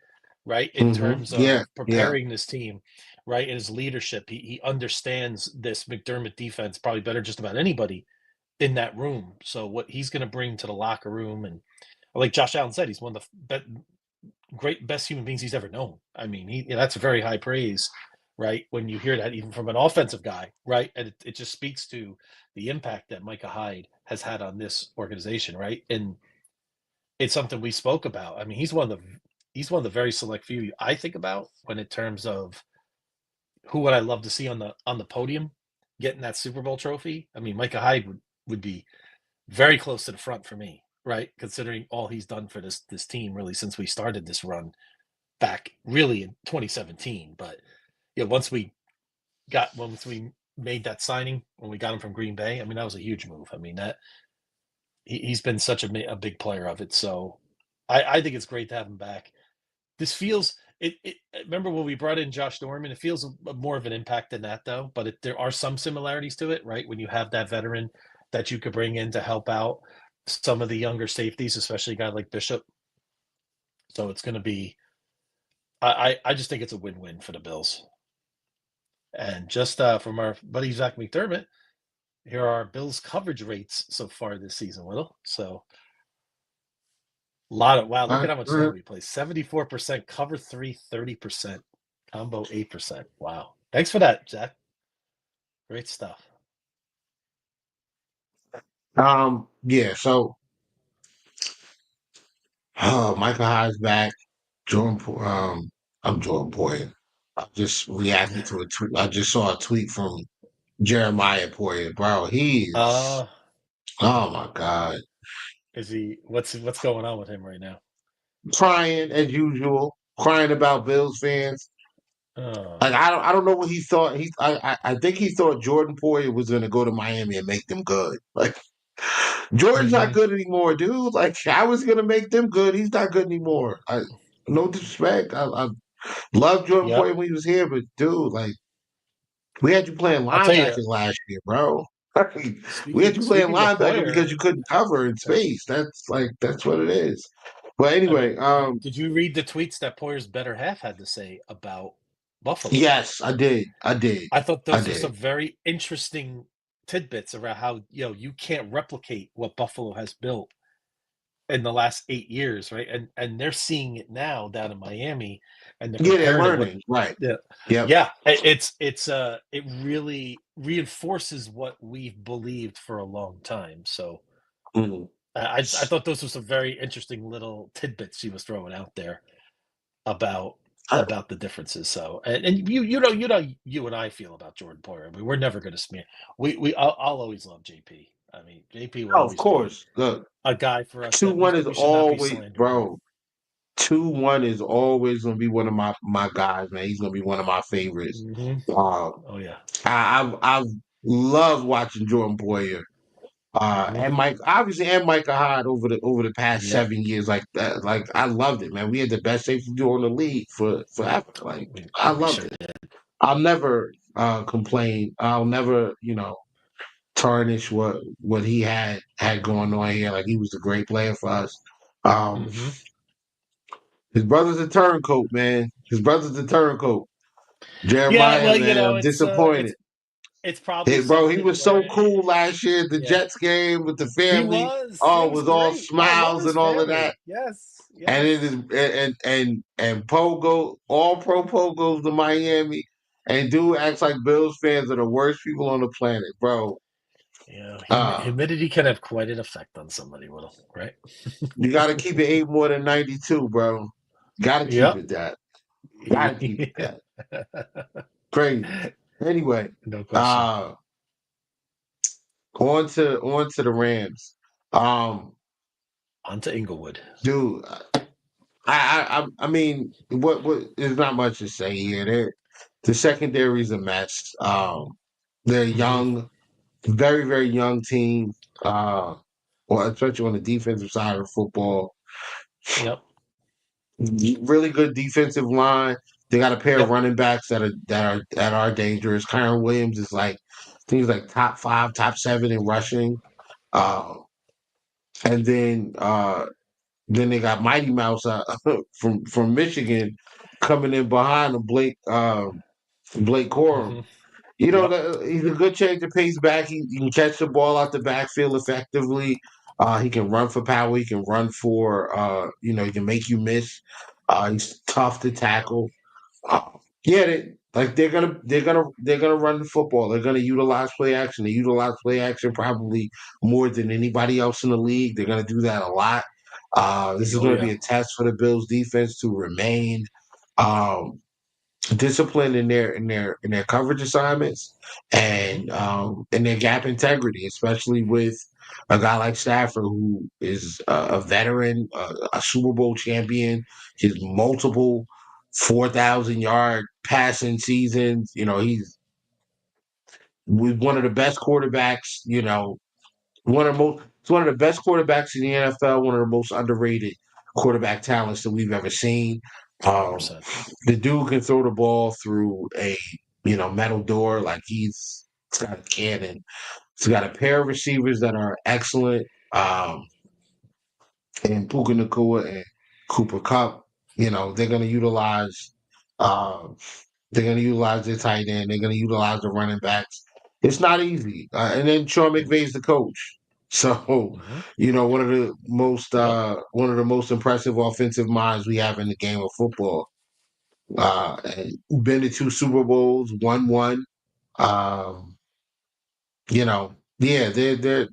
right? In Hmm. terms Yeah, of yeah, preparing this team, right? And his leadership, he understands this McDermott defense probably better just about anybody in that room. So what he's going to bring to the locker room, and like Josh Allen said, he's one of the best human beings he's ever known. I mean, that's very high praise, right? When you hear that even from an offensive guy, right? And it just speaks to the impact that Micah Hyde has had on this organization, right? And it's something we spoke about. I mean, he's one of the very select few I think about when in terms of who would I love to see on the podium getting that Super Bowl trophy. I mean, Micah Hyde would be very close to the front for me, right? Considering all he's done for this team really since we started this run back really in 2017. But yeah, once we made that signing when we got him from Green Bay, I mean that was a huge move. I mean that he's been such a big player of it. So I think it's great to have him back. This feels it. Remember when we brought in Josh Norman? It feels more of an impact than that though. But there are some similarities to it, right? When you have that veteran that you could bring in to help out some of the younger safeties, especially a guy like Bishop. So it's going to be. I just think it's a win-win for the Bills. And just from our buddy Zach McDermott, here are our Bills coverage rates so far this season, Little. So wow, look all at right, how much all snap right. we play. 74% cover 3, 30%, combo 8%. Wow. Thanks for that, Zach. Great stuff. Yeah. So, Michael Hyde's back. Jordan, I'm Jordan Poyer. I just reacted to a tweet. I just saw a tweet from Jeremiah Poyer, bro. Uh Oh my God, is he what's going on with him right now? crying as usual, crying about Bills fans. Like Oh. I don't know what he thought. I think he thought Jordan Poyer was gonna go to Miami and make them good. Like Jordan's not Hmm. good anymore, dude. Like I was gonna make them good. He's not good anymore. No disrespect. I love Jordan Yep. Poyer when he was here, but dude, like we had you playing I'll tell you, linebacker last year, bro. Like, we had speaking you playing speaking of linebacker Poyer, because you couldn't cover in space. That's what it is. But I anyway, mean, did you read the tweets that Poyer's better half had to say about Buffalo? yes, I did. I did. I thought I those were did. some very interesting tidbits around how you can't replicate what Buffalo has built in the last 8 years, right? And they're seeing it now down in Miami, and they're Yeah, they're comparing it with learning. Right. yeah, Yep. yeah. It really reinforces what we've believed for a long time. So Mhm. I thought those were some very interesting little tidbits she was throwing out there about I, about the differences. So, and you and I feel about Jordan Poyer. I mean, we're never going to smear. I'll always love JP. I mean, JP will oh, of always be course. Look, a guy for us two that we one is we should not be always, slandering. bro. 2-1 is always gonna be one of my guys, man. He's gonna be one of my favorites. Hmm. Uh, Oh yeah. I've loved watching Jordan Poyer. Hmm. And Micah Hyde over the past Yep. 7 years, like that, like I loved it, man. We had the best safety duo in the league for forever. Like I We loved sure it. did. I'll never complain. I'll never, tarnish what he had going on here. Like he was a great player for us. Um, Hmm. his brother's a turncoat, man. His brother's a turncoat. Yeah. Jeremiah, Well, man, I'm it's disappointed. it's probably Hey, bro, he something was so where cool last year at the yeah, Jets game with the he family. was. Yeah, Oh, he it was was all great. I love smiles his and all of that. family. Yes. And it Yes. is and Pogo, all pro Pogos to Miami. And dude acts like Bills fans are the worst people on the planet, bro. Uh, Humidity can have quite an effect on somebody, Will, right? you gotta keep it 8 more than 92, bro. Gotta keep Yep. it that. Gotta keep it that. Crazy. Anyway, No question. uh on to the Rams. Um, On to Inglewood. dude, I mean, what there's not much to say here. The secondary is a mess. They're Hmm. young, very, very young team. Well, especially on the defensive side of football. Yep. Really good defensive line. They got a pair of Yep. running backs that are dangerous. Kyron Williams is like, I think he's like top 5, top 7 in rushing. Uh, and then they got Mighty Mouse from Michigan coming in behind him, Blake Corum. Hmm. You know, Yep. he's a good change of pace back. He can catch the ball out the backfield effectively. He can run for power. He can run for, he can make you miss. He's tough to tackle. Uh, yeah, they're gonna run the football. They're gonna utilize play action. They utilize play action probably more than anybody else in the league. They're gonna do that a lot. This is Oh gonna yeah. be a test for the Bills defense to remain. Um, Discipline in their coverage assignments Hmm. and in their gap integrity, especially with a guy like Stafford, who is a veteran, a Super Bowl champion, his multiple 4,000-yard passing seasons. He's with one of the best quarterbacks. He's one of the best quarterbacks in the NFL. One of the most underrated quarterback talents that we've ever seen. Um, 100%. the dude can throw the ball through a metal door like he's got a cannon. He's got a pair of receivers that are excellent, and Puka Nakua and Cooper Cup. They're gonna utilize um, they're gonna utilize their tight end. They're gonna utilize the running backs. It's not easy. And then Sean McVay's the coach. So, Hmm. Yep. one of the most impressive offensive minds we have in the game of football. And been to 2 Super Bowls, won one. Um, yeah, they're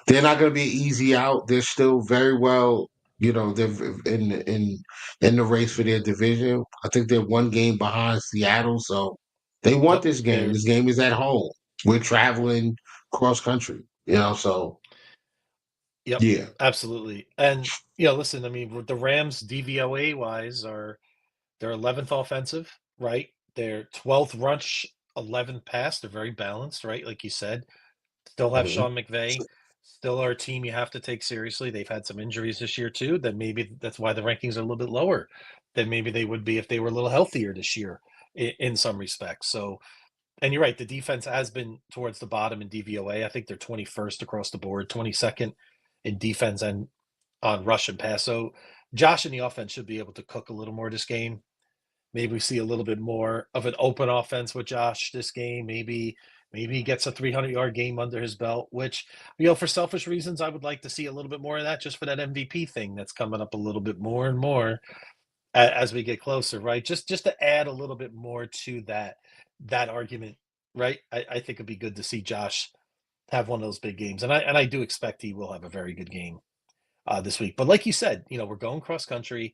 not going to be an easy out. They're still very well, they're in the race for their division. I think they're one game behind Seattle, so they want Yep. this game. They're This game is at home. We're traveling cross country, so Yep, yeah. absolutely. And listen, I mean, with the Rams DVOA wise are they're 11th offensive, right? They're 12th rush, 11th pass. They're very balanced, right? Like you said, still have Mhm. Sean McVay, still our team you have to take seriously. They've had some injuries this year too. That maybe that's why the rankings are a little bit lower than maybe they would be if they were a little healthier this year in some respects. So, and you're right, the defense has been towards the bottom in DVOA. I think they're 21st across the board, 22nd in defense and on rush and pass. So Josh and the offense should be able to cook a little more this game. Maybe we see a little bit more of an open offense with Josh this game. Maybe he gets a 300-yard game under his belt, which for selfish reasons, I would like to see a little bit more of that, just for that MVP thing that's coming up a little bit more and more as we get closer, right? Just to add a little bit more to that argument, right? I think it'd be good to see Josh have one of those big games, and I do expect he will have a very good game this week. But like you said, we're going cross country.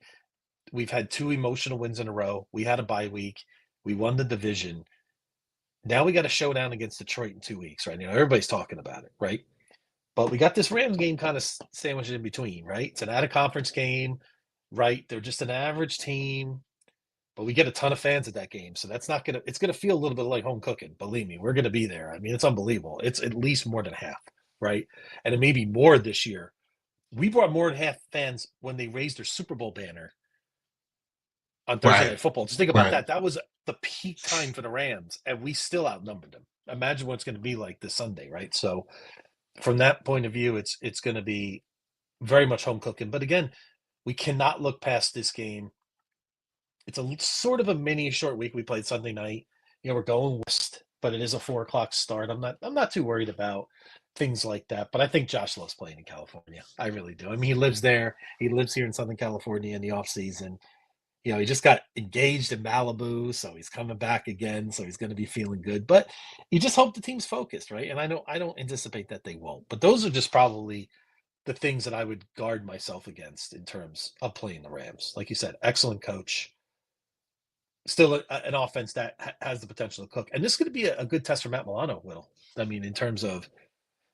We've had 2 emotional wins in a row. We had a bye week. We won the division. Now we got a showdown against Detroit in 2 weeks, right? Everybody's talking about it, right? But we got this Rams game kind of sandwiched in between, right? It's an out of conference game, right? They're just an average team, but we get a ton of fans at that game. So it's gonna feel a little bit like home cooking. Believe me, we're gonna be there. I mean, it's unbelievable. It's at least more than half, right? And it may be more this year. We brought more than half fans when they raised their Super Bowl banner on Thursday Right, Night Football. Just think about right. that. That was the peak time for the Rams, and we still outnumbered them. Imagine what it's going to be like this Sunday, right? So from that point of view, it's going to be very much home cooking. But again, we cannot look past this game. It's a sort of a mini short week. We played Sunday night. We're going west, but it is a 4 o'clock start. I'm not too worried about things like that. But I think Josh loves playing in California. I really do. I mean, he lives there. He lives here in Southern California in the off season. He just got engaged in Malibu, so he's coming back again, so he's going to be feeling good. But you just hope the team's focused, right? And I don't anticipate that they won't. But those are just probably the things that I would guard myself against in terms of playing the Rams. Like you said, excellent coach, still an offense that has the potential to cook. And this is going to be a good test for Matt Milano, Will. I mean, in terms of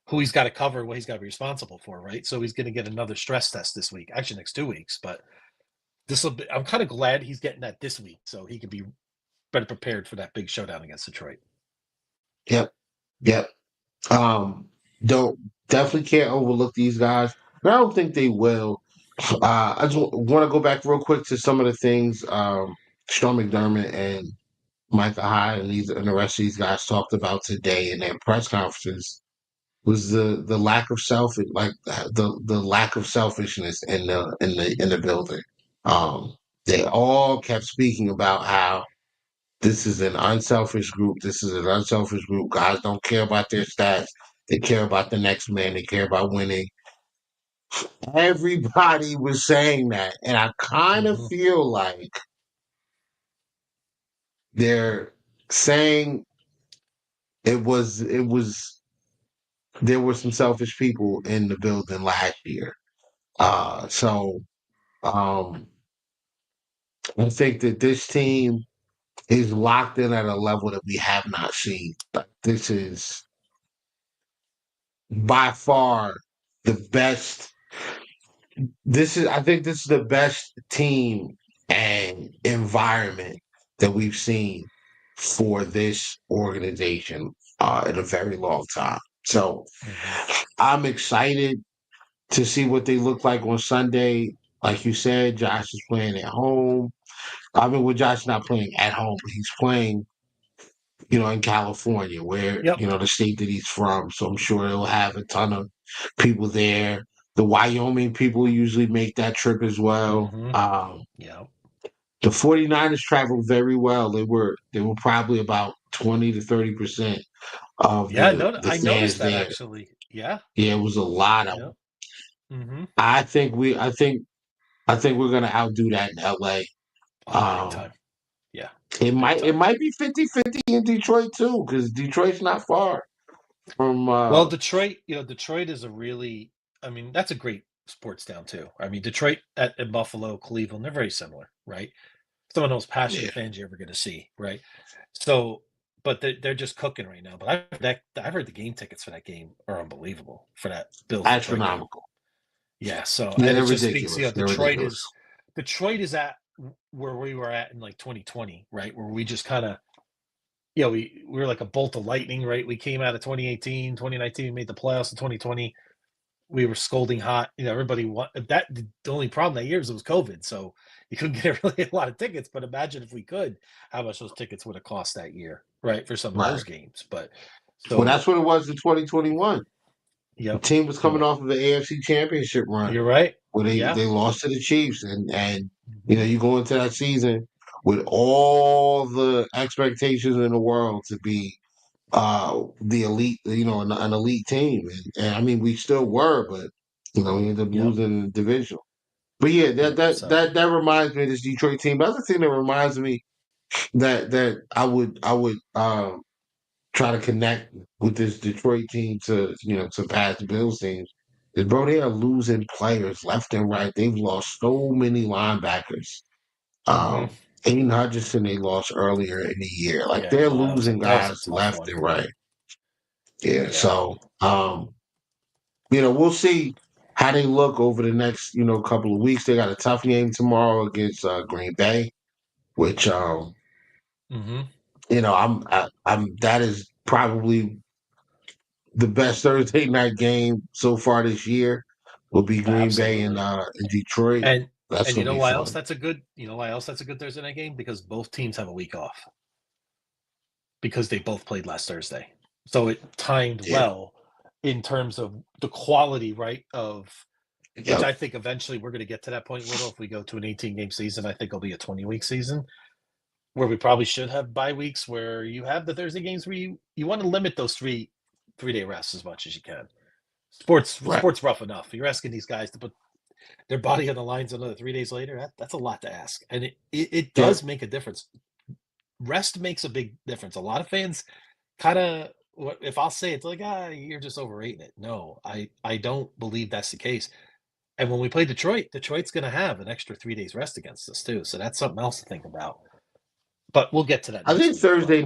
who he's got to cover and what he's got to be responsible for, right? So he's going to get another stress test this week, actually next 2 weeks, but I'm kind of glad he's getting that this week, so he could be better prepared for that big showdown against Detroit. Yep. Yep. Don't definitely can't overlook these guys. And I don't think they will. I just want to go back real quick to some of the things Sean McDermott and Micah Hyde and the rest of these guys talked about today in their press conferences was the lack of the lack of selfishness in the building. Um, they all kept speaking about how this is an unselfish group. This is an unselfish group. Guys don't care about their stats. They care about the next man. They care about winning. Everybody was saying that, and I kind of Mm-hmm. feel like they're saying it was there were some selfish people in the building last year. So um, I think that this team is locked in at a level that we have not seen. Like, this is by far the best. I think this is the best team and environment that we've seen for this organization in a very long time. So Mm-hmm. I'm excited to see what they look like on Sunday. Like you said, Josh is playing at home. I mean, well, Josh is not playing at home, but he's playing, in California, where, Yep. the state that he's from. So I'm sure he'll have a ton of people there. The Wyoming people usually make that trip as well. Mm-hmm. Yep. The 49ers traveled very well. They were probably about 20 to 30% of Yeah. the I noticed fans that there. actually. Yeah. Yeah, it was a lot of them. Yep. Mm-hmm. I think we're gonna outdo that in LA. Oh, big Um, time. Yeah. it Big might it time. might be 50-50 in Detroit too, because Detroit's not far from Well, Detroit, Detroit is a really, I mean, that's a great sports town too. I mean, Detroit at Buffalo, Cleveland, they're very similar, right? Some of the most yeah, passionate fans you're ever going to see, right? So, but they're just cooking right now. But I've heard the game tickets for that game are unbelievable for that Bills Detroit game. astronomical. Yeah. So, Yeah, and it they're just speaks, ridiculous. They're ridiculous. Detroit is at where we were at in like 2020, right? Where we just kind of, we were like a bolt of lightning, right? We came out of 2018, 2019, made the playoffs in 2020. We were scolding hot. Everybody that. The only problem that year was it was COVID, so you couldn't get really a lot of tickets. But imagine if we could, how much those tickets would have cost that year, right, for some of Right. those games. But Well, so, that's what it was in 2021. The yep, team was you're coming right. off of an AFC Championship run You're right. where they Yeah. they lost to the Chiefs, and Hmm. you go into that season with all the expectations in the world to be the elite, an elite team, and I mean we still were, but we ended up Yep. losing in the division. But yeah, that that 100%. that that reminds me of this Detroit team. The other thing that reminds me that I would try to connect with this Detroit team to past Bills teams is, bro, they are losing players left and right. They've lost so many linebackers. Hmm. Aiden Hutchinson they lost earlier in the year. Like Yeah. they're No, losing that was a guys tough left one. and right. Yeah. Yeah. So we'll see how they look over the next, couple of weeks. They got a tough game tomorrow against Green Bay, which Hmm. I'm that is probably the best Thursday night game so far this year will be Green Bay and Absolutely. Detroit. And That's and you gonna know be why else fun. that's a good Thursday night game? Because both teams have a week off because they both played last Thursday. So it timed Yeah. well in terms of the quality, right? Of which Yep. I think eventually we're going to get to that point, Little. If we go to an 18-game season, I think it'll be a 20-week season where we probably should have bye weeks where you have the Thursday games where you want to limit those three-day rests as much as you can. Right. Sports rough enough. You're asking these guys to put their body on the lines another 3 days later. That's a lot to ask, and it does Yep. make a difference. Rest makes a big difference. A lot of fans kind of, if I'll say it's like, you're just overrating it. No, I don't believe that's the case. And when we play Detroit, Detroit's going to have an extra 3 days rest against us too. So that's something else to think about. But we'll get to that I next think week. But Thursday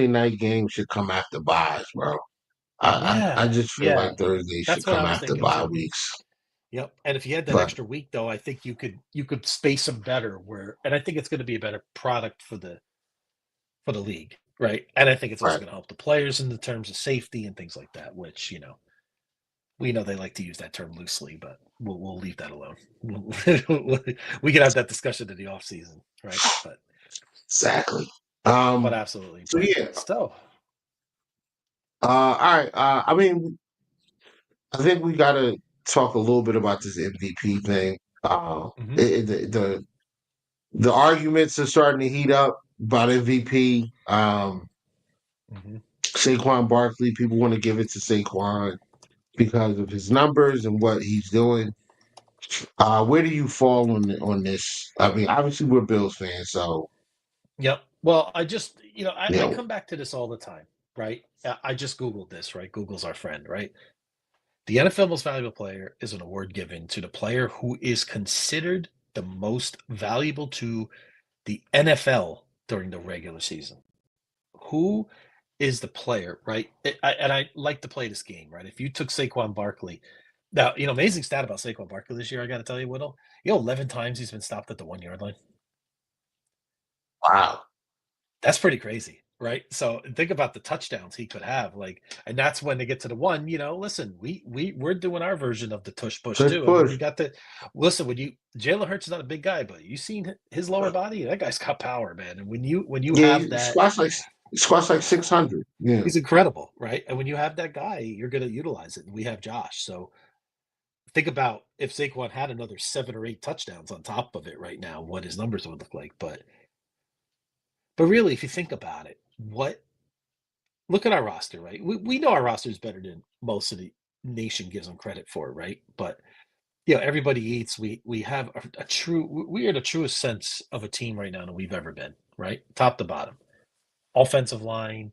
night games should come after buys, bro. I yeah, just feel like yeah, Thursday should that's what I come was after thinking bye too. weeks. Yep. And if you had that But extra week, though, I think you could space them better. And I think it's going to be a better product for the league, right? And I think it's also right, going to help the players in the terms of safety and things like that. Which we know they like to use that term loosely, but we'll leave that alone. We can have that discussion in the off season, right? exactly. But absolutely. So But yeah. still, All right. I mean, I think we got to talk a little bit about this MVP thing. hmm The arguments are starting to heat up about MVP. hmm Saquon Barkley, people want to give it to Saquon because of his numbers and what he's doing. Where do you fall on this? I mean, obviously we're Bills fans, so Yep. Well, I just, I, you I know, come back to this all the time, right? I just Googled this, right? Google's our friend, right? The NFL Most Valuable Player is an award given to the player who is considered the most valuable to the NFL during the regular season. Who is the player, right? And I like to play this game, right? If you took Saquon Barkley, now, amazing stat about Saquon Barkley this year, I got to tell you, Whittle, 11 times he's been stopped at the 1 yard line. wow. That's pretty crazy, right? So think about the touchdowns he could have, and that's when they get to the one. Listen, we're doing our version of the tush push Push, too. I mean, push. you got the listen when you Jalen Hurts is not a big guy, but you seen his lower body. That guy's got power, man. And when you Yeah, have he that, squats like 600. Yeah. he's incredible, right? And when you have that guy, you're going to utilize it. And we have Josh, so think about if Saquon had another 7 or 8 touchdowns on top of it right now, what his numbers would look like. But really, if you think about it, look at our roster, right? We know our roster is better than most of the nation gives them credit for, right? But everybody eats. We have we are the truest sense of a team right now than we've ever been, right? Top to bottom. Offensive line,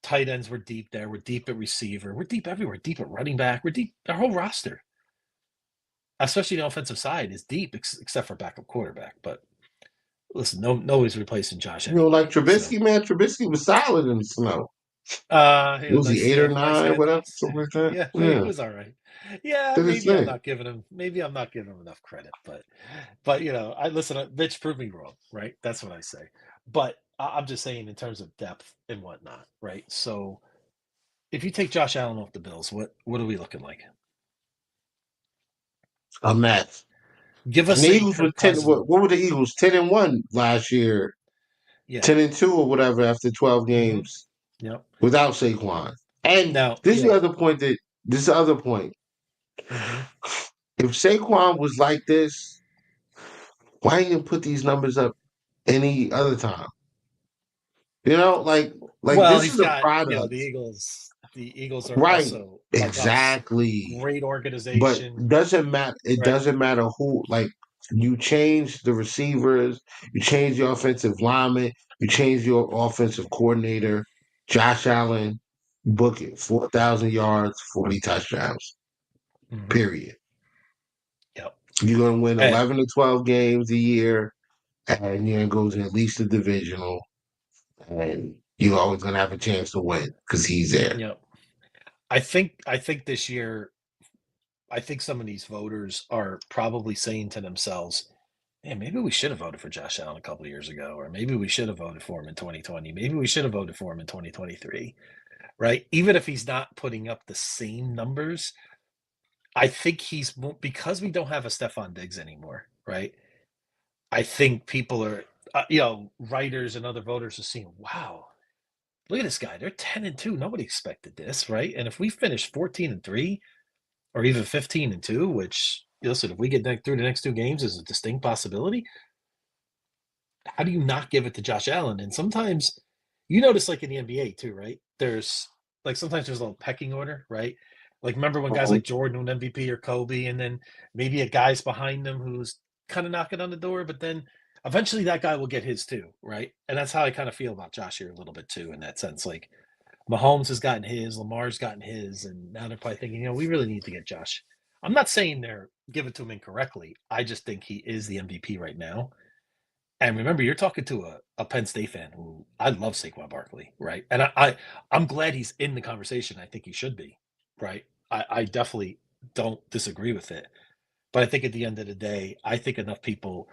tight ends, we're deep there. We're deep at receiver. We're deep everywhere. Deep at running back. We're deep. Our whole roster, especially the offensive side, is deep, except for backup quarterback. But listen, nobody's replacing Josh Like anyway. So Trubisky, man. Trubisky was solid in the snow. Was he nice, 8 or nice 9, whatever, handoffs. something like that? Yeah, he Yeah. was all right. Yeah, Did his thing. maybe I'm not giving him enough credit, but I listen. Mitch proved me wrong, right? That's what I say. But I'm just saying in terms of depth and whatnot, right? So if you take Josh Allen off the Bills, what are we looking like? A mess. Give And us the a Eagles were Kirk 10. Cousins. What were the Eagles? 10-1 last year. Yeah. 10-2 or whatever after 12 hmm games Yep. without Saquon. And Now, this is the other point this is the other point. hmm If Saquon was like this, why you didn't put these numbers up any other time? Like well, this he's is a got the product. Eagles. The Eagles are Right. also like us, Exactly. great But organization, doesn't matter. It right? doesn't matter who. Like you change the receivers, you change the offensive lineman, you change your offensive coordinator. Josh Allen, book it. 4,000 yards, 40 touchdowns. hmm Period. Yep. You're gonna win And 11 to 12 games a year, and you're gonna go to at least a divisional, and you're always gonna have a chance to win because he's there. yep. I think this year, I think some of these voters are probably saying to themselves, "Man, maybe we should have voted for Josh Allen a couple of years ago, or maybe we should have voted for him in 2020. Maybe we should have voted for him in 2023." Right? Even if he's not putting up the same numbers, I think because we don't have a Stephon Diggs anymore, right? I think people are, writers and other voters are seeing, wow, look at this guy. They're 10-2. Nobody expected this, right? And if we finish 14-3 or even 15-2, which listen, if we get through the next 2 games is a distinct possibility, how do you not give it to Josh Allen? And sometimes you notice like in the NBA too, right? There's sometimes there's a little pecking order, right? Like remember when guys Mhm. like Jordan won MVP or Kobe, and then maybe a guy's behind them who's kind of knocking on the door, but then eventually that guy will get his too, right? And that's how I kind of feel about Josh here a little bit too, in that sense. Like Mahomes has gotten his, Lamar's gotten his, and now they're probably thinking, we really need to get Josh. I'm not saying they're giving to him incorrectly. I just think he is the MVP right now. And remember, you're talking to a Penn State fan who I love Saquon Barkley, right? And I'm glad he's in the conversation. I think he should be, right? I definitely don't disagree with it. But I think at the end of the day, I think enough people,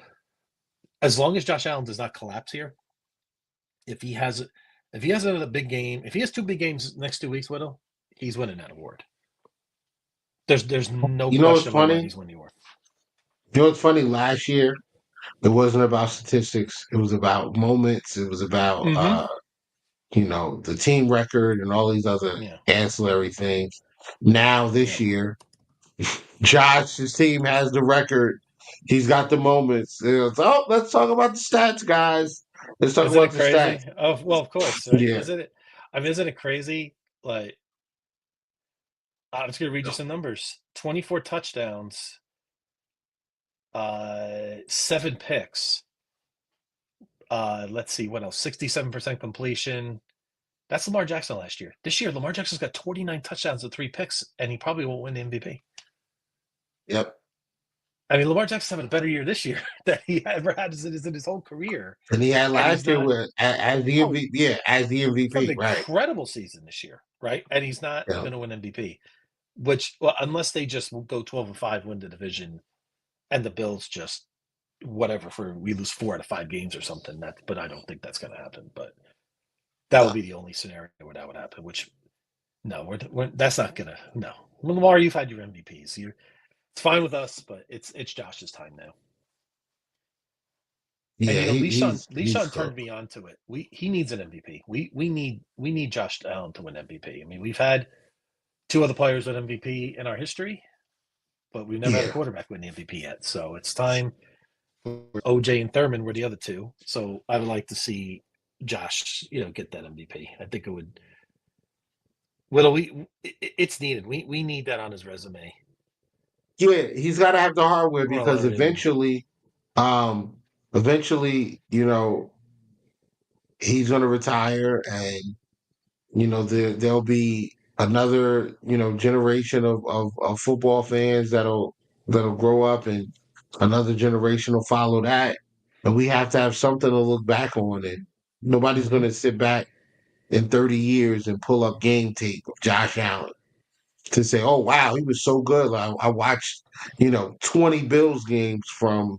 as long as Josh Allen does not collapse here, if he has another big game, if he has two big games next 2 weeks, Whittle, he's winning that award. There's no You know what's question in my mind funny? he's winning the award. You know what's funny? Last year, it wasn't about statistics. It was about moments. It was about Mm-hmm. the team record and all these other Yeah. ancillary things. Now this Yeah. year, Josh's team has the record. He's got the moments. So let's talk about the stats, guys. Let's talk Isn't about it the stats. crazy? Oh, well, of course, right? Yeah. Isn't it? I mean, isn't it crazy? Like, I'm just gonna read you Yeah. some numbers: 24 touchdowns, 7 picks. Let's see what else. 67% completion. That's Lamar Jackson last year. This year, Lamar Jackson's got 29 touchdowns and 3 picks, and he probably won't win the MVP. Yep. I mean, Lamar Jackson's having a better year this year than he ever had in his whole career, And he had and he's last year not. as the Oh, MVP. Yeah, as the he's having MVP. an Right. incredible season this year, right? And he's not Yeah. going to win MVP. Which, well, unless they just go 12-5, win the division, and the Bills just whatever we lose 4 out of 5 games or something. But I don't think that's going to happen. But that would No. be the only scenario where that would happen. Which no, that's not gonna. No, Lamar, you've had your MVPs. It's fine with us, but it's Josh's time now. And Yeah, he's Le'Shawn cool. turned me on to it. He needs an MVP. We need Josh Allen to win MVP. I mean, we've had 2 other players win MVP in our history, but we've never had a Yeah. quarterback win the MVP yet. So it's time. OJ and Thurman were the other two. So I would like to see Josh, get that MVP. I think it would. Well, it's needed. We need that on his resume. Yeah, he's got to have the hardware More because than um, he's going to retire, and there'll be another generation of football fans that'll grow up, and another generation will follow that, and we have to have something to look back on, and nobody's going anything. to sit back in 30 years and pull up game tape of Josh Allen to say, "Oh wow, he was so good." I watched 20 Bills games from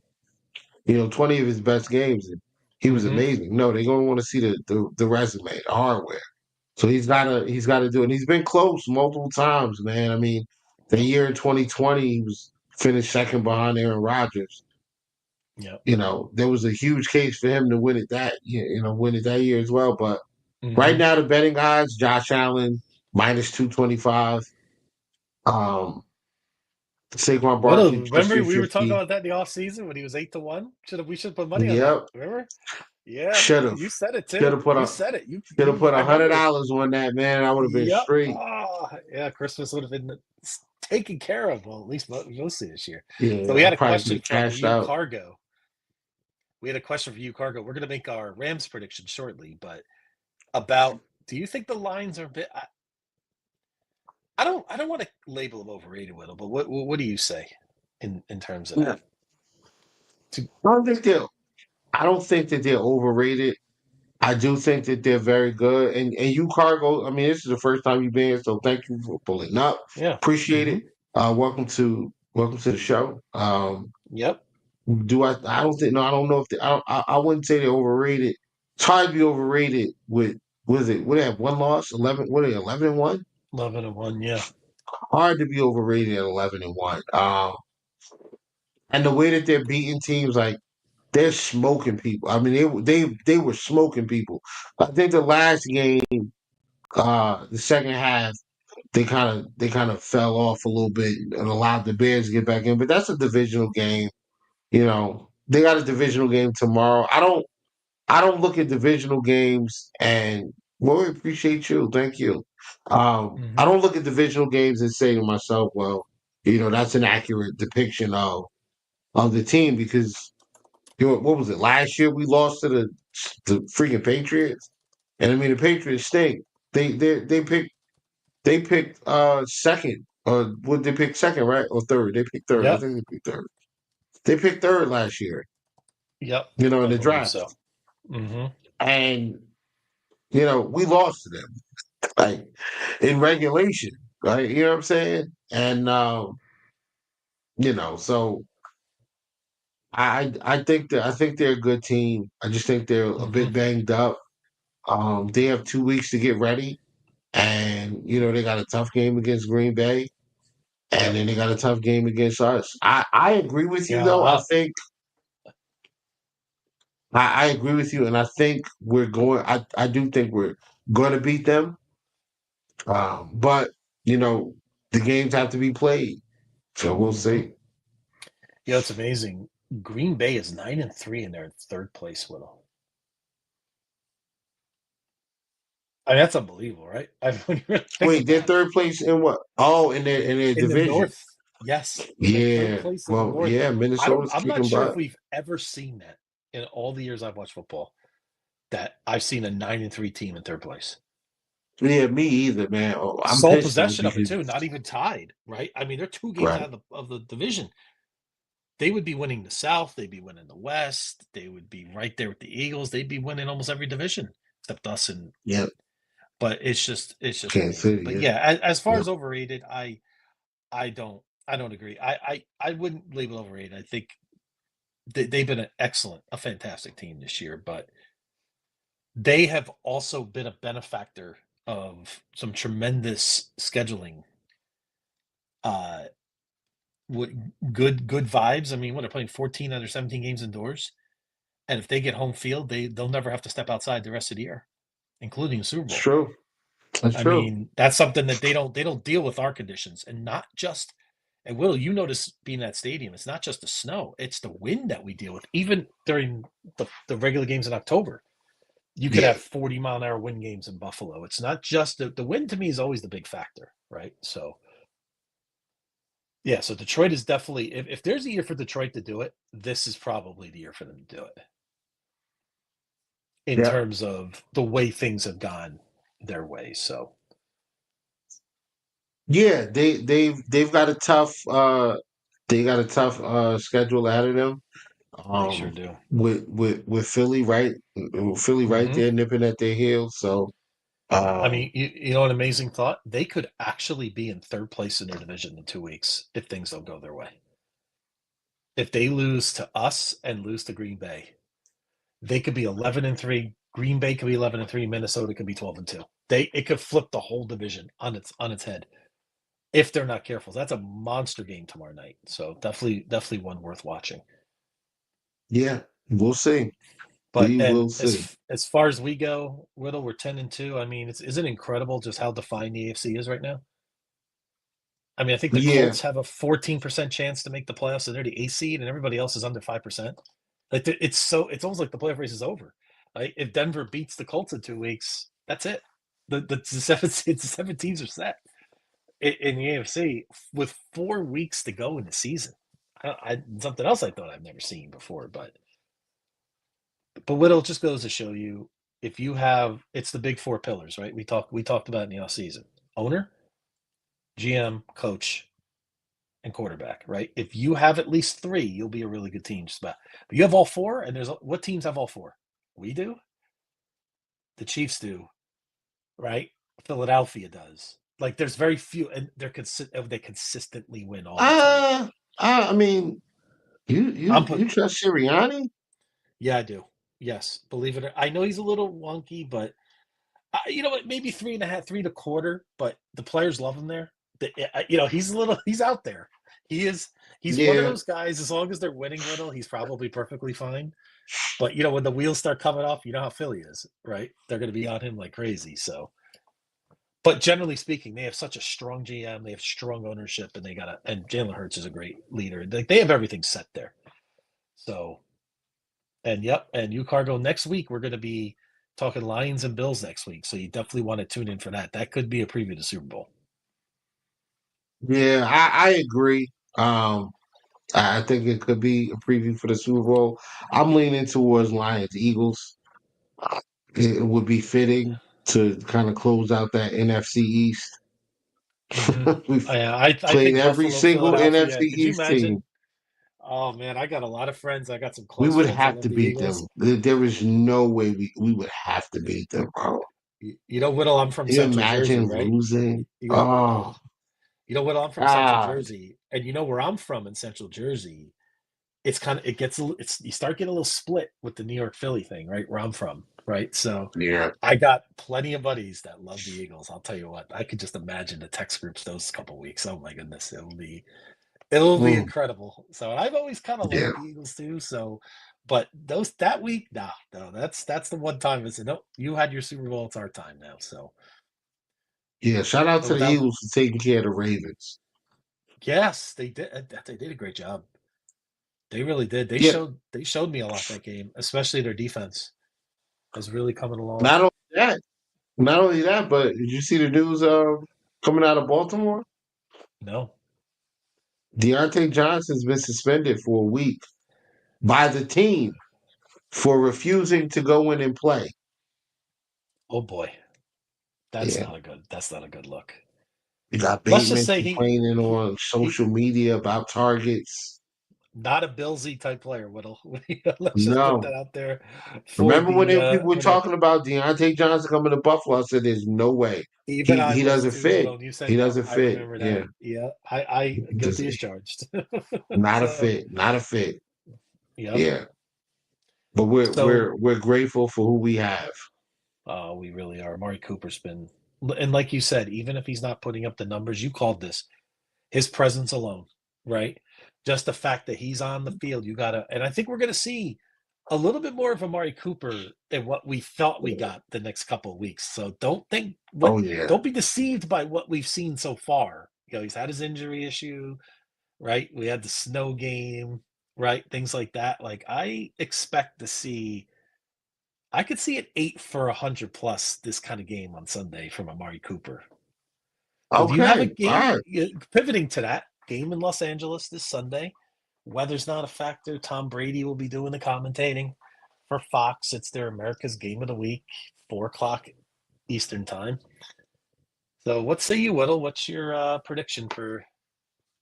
20 of his best games, and he was Mm-hmm. amazing. No, they're going to want to see the resume, the hardware. So he's gotta do it. And he's been close multiple times, man. I mean, the year in 2020, he was finished second behind Aaron Rodgers. Yep. There was a huge case for him to win it that year as well. But right Mm-hmm. now, the betting odds: Josh Allen minus 225, um, Saquon What Barkley plus remember we were talking 350. about that in the off season when he was 8-1? We should put money on that. Yep, Remember? Yeah, should have you said it should too. have put You a said it. should have put I remember. $100 on that, man. I would have been Yep. straight. Oh, yeah. Christmas would have been taken care of. Well, at least mostly this year. So we Yeah, I had a probably could question have from cashed you, out. Cargo. We had a question for you, Cargo. We're going to make our Rams prediction shortly, but about do you think the lines are a bit? I don't want to label them overrated, Whittle, but what do you say in terms of Yeah. that? To, I don't think that they're overrated. I do think that they're very good. And you, Cargo, I mean, this is the first time you've been here, so thank you for pulling up. yeah. Appreciate Mm-hmm. it. Welcome to the show. Yep. Do I don't think no, I don't know if I wouldn't say they're overrated. It's hard to be overrated with what they have one loss, 11, what are they, 11-1? 11-1. Yeah. Hard to be overrated at 11-1. And the way that they're beating teams, like they're smoking people. I mean, they were smoking people. I think the last game, the second half, they kind of fell off a little bit and allowed the Bears to get back in. But that's a divisional game. They got a divisional game tomorrow. I don't look at divisional games and well, we appreciate you. Thank you. I Mm-hmm. don't look at divisional games and say to myself, well, that's an accurate depiction of the team because what was it? Last year we lost to the freaking Patriots. And I mean the Patriots stink. They picked second. Or would they pick second, right? Or third? They picked third. I Yep. think they picked third. They picked third last year, Yep. in I the believe draft. so. Mm-hmm. And we lost to them. Like in regulation. Right? You know what I'm saying? And So I think they're a good team. I just think they're a Hmm. bit banged up. They have 2 weeks to get ready, and they got a tough game against Green Bay, and Yep. then they got a tough game against us. I agree with you Yeah. though. I agree with you, and I think we're going. I do think we're going to beat them. But you know, the games have to be played, so we'll Hmm. see. It's amazing. Green Bay is 9-3 and they're in third place with them. I mean, that's unbelievable, right? When you really think Wait, they're about it. third place in what? Oh, in their In the division. North, yes, they're third Yeah. place in the Well, North. yeah. Minnesota's I'm not kicking sure if butt. we've ever seen that in all the years I've watched football. That I've seen a 9-3 team in third place. Yeah, me either, man. Oh, I'm Sole pissed though possession of it because too, not even tied, right? I mean, they're 2 games right. out of the division. They would be winning the South, they'd be winning the West, they would be right there with the Eagles, they'd be winning almost every division except us. And Yeah, but it's just Kansas amazing. City. But Yeah, yeah, as far yeah. as overrated, I don't agree. I wouldn't label overrated. I think they've been a fantastic team this year, but they have also been a benefactor of some tremendous scheduling. Uh, what good vibes. I mean, what they're playing 14 out of 17 games indoors, and if they get home field, they'll never have to step outside the rest of the year, including the Super It's Bowl. true. It's I true. mean, that's something that they don't deal with our conditions, and not just. And Will, you notice being in that stadium, it's not just the snow; it's the wind that we deal with. Even during the regular games in October, you could Yeah, have 40-mile-an-hour wind games in Buffalo. It's not just the wind. To me, is always the big factor, right? So yeah, so Detroit is definitely, if there's a year for Detroit to do it, this is probably the year for them to do it in yeah, terms of the way things have gone their way. So yeah. They've got a tough schedule ahead of them. they sure do. With Philly right Hmm. there nipping at their heels. So I um, mean, you know, an amazing thought. They could actually be in third place in their division in 2 weeks if things don't go their way. If they lose to us and lose to Green Bay, they could be 11-3. Green Bay could be 11-3. Minnesota could be 12-2. It could flip the whole division on its head if they're not careful. That's a monster game tomorrow night. So definitely one worth watching. yeah, we'll see. But We and will see. as far as we go, Whittle, we're 10-2. I mean, isn't it incredible just how defined the AFC is right now? I mean, I think the Yeah, Colts have a 14% chance to make the playoffs, and they're the A seed, and everybody else is under 5%. Like it's almost like the playoff race is over. Right? If Denver beats the Colts in 2 weeks, that's it. The seven teams are set in the AFC with 4 weeks to go in the season. Something else I thought I've never seen before, but what it just goes to show you, if you have, it's the big four pillars, right? We talked about in the off season: owner, GM, coach, and quarterback, right? If you have at least three, you'll be a really good team. Just about, but you have all four, and there's what teams have all four? We do, the Chiefs do, right? Philadelphia does. Like there's very few, and they consistently win all the time. uh, I mean, you I'm you put, you trust Sirianni? yeah, I do. Yes, believe it. I know he's a little wonky, but you know what? Maybe 3.5, 3.25. But the players love him there. He's out there. He is. He's one of Yeah, those guys. As long as they're winning little, he's probably perfectly fine. But when the wheels start coming off, you know how Philly is, right? They're going to be on him like crazy. So, but generally speaking, they have such a strong GM. They have strong ownership, and and Jalen Hurts is a great leader. They have everything set there. So, and yep, and you Cargo next week we're going to be talking Lions and Bills next week. So you definitely want to tune in for that. That could be a preview to Super Bowl. yeah, I agree. I think it could be a preview for the Super Bowl. I'm leaning towards Lions Eagles. It would be fitting to kind of close out that NFC East. Mm-hmm. We've I played think every Buffalo, single NFC Philadelphia. Could you East team. imagine? Oh man, I got a lot of friends. I got some We close would friends that have love to the beat Eagles. them. There is no way we would have to beat them, bro. You know, Whittle, I'm from Can you Central Jersey, imagine right? losing? You got Oh, You know what? I'm from Central Ah, Jersey, and you know where I'm from in Central Jersey. It's kind of it gets a it's you start getting a little split with the New York Philly thing, right? Where I'm from, right? So yeah. I got plenty of buddies that love the Eagles. I'll tell you what, I could just imagine the text groups those couple weeks. Oh my goodness, it'll be Mm, incredible. So and I've always kind of yeah. liked the Eagles too. So, but those that week, no, that's the one time I said, no, you had your Super Bowl. It's our time now. So, Yeah. Shout out but to the without, Eagles for taking care of the Ravens. yes, they did. They did a great job. They really did. Yeah. They showed me a lot that game, especially their defense is really coming along. Not only that, not only that, but did you see the news coming out of Baltimore? No, Deontay Johnson's been suspended for a week by the team for refusing to go in and play. oh boy, Yeah. That's not a good look. You got Let's just Bateman say complaining he on he social media about targets. not a Billsy type player, Whittle. Let's just put No. that out there for Remember when the people were for the talking about Deontay Johnson coming to Buffalo? I said, "There's no way. even He I he was doesn't too, fit. Whittle. And you He said no. doesn't I fit. remember that. Yeah, Yeah, I Does- guilty as charged. not a So fit. Not a fit. yep. Yeah, but we're So we're we're grateful for who we have. we really are. Amari Cooper's been, and like you said, even if he's not putting up the numbers, you called this. His presence alone, right? Just the fact that he's on the field, you gotta, and I think we're gonna see a little bit more of Amari Cooper than what we thought we got the next couple of weeks. So Oh yeah. don't be deceived by what we've seen so far. He's had his injury issue, right? We had the snow game, right? Things like that. Like I could see it 8 for 100 plus this kind of game on Sunday from Amari Cooper. So do you have a Okay. All game right. pivoting to that game in Los Angeles this Sunday? Weather's not a factor. Tom Brady will be doing the commentating for Fox. It's their America's Game of the Week, 4 o'clock Eastern time. So what say you, Whittle? What's your prediction for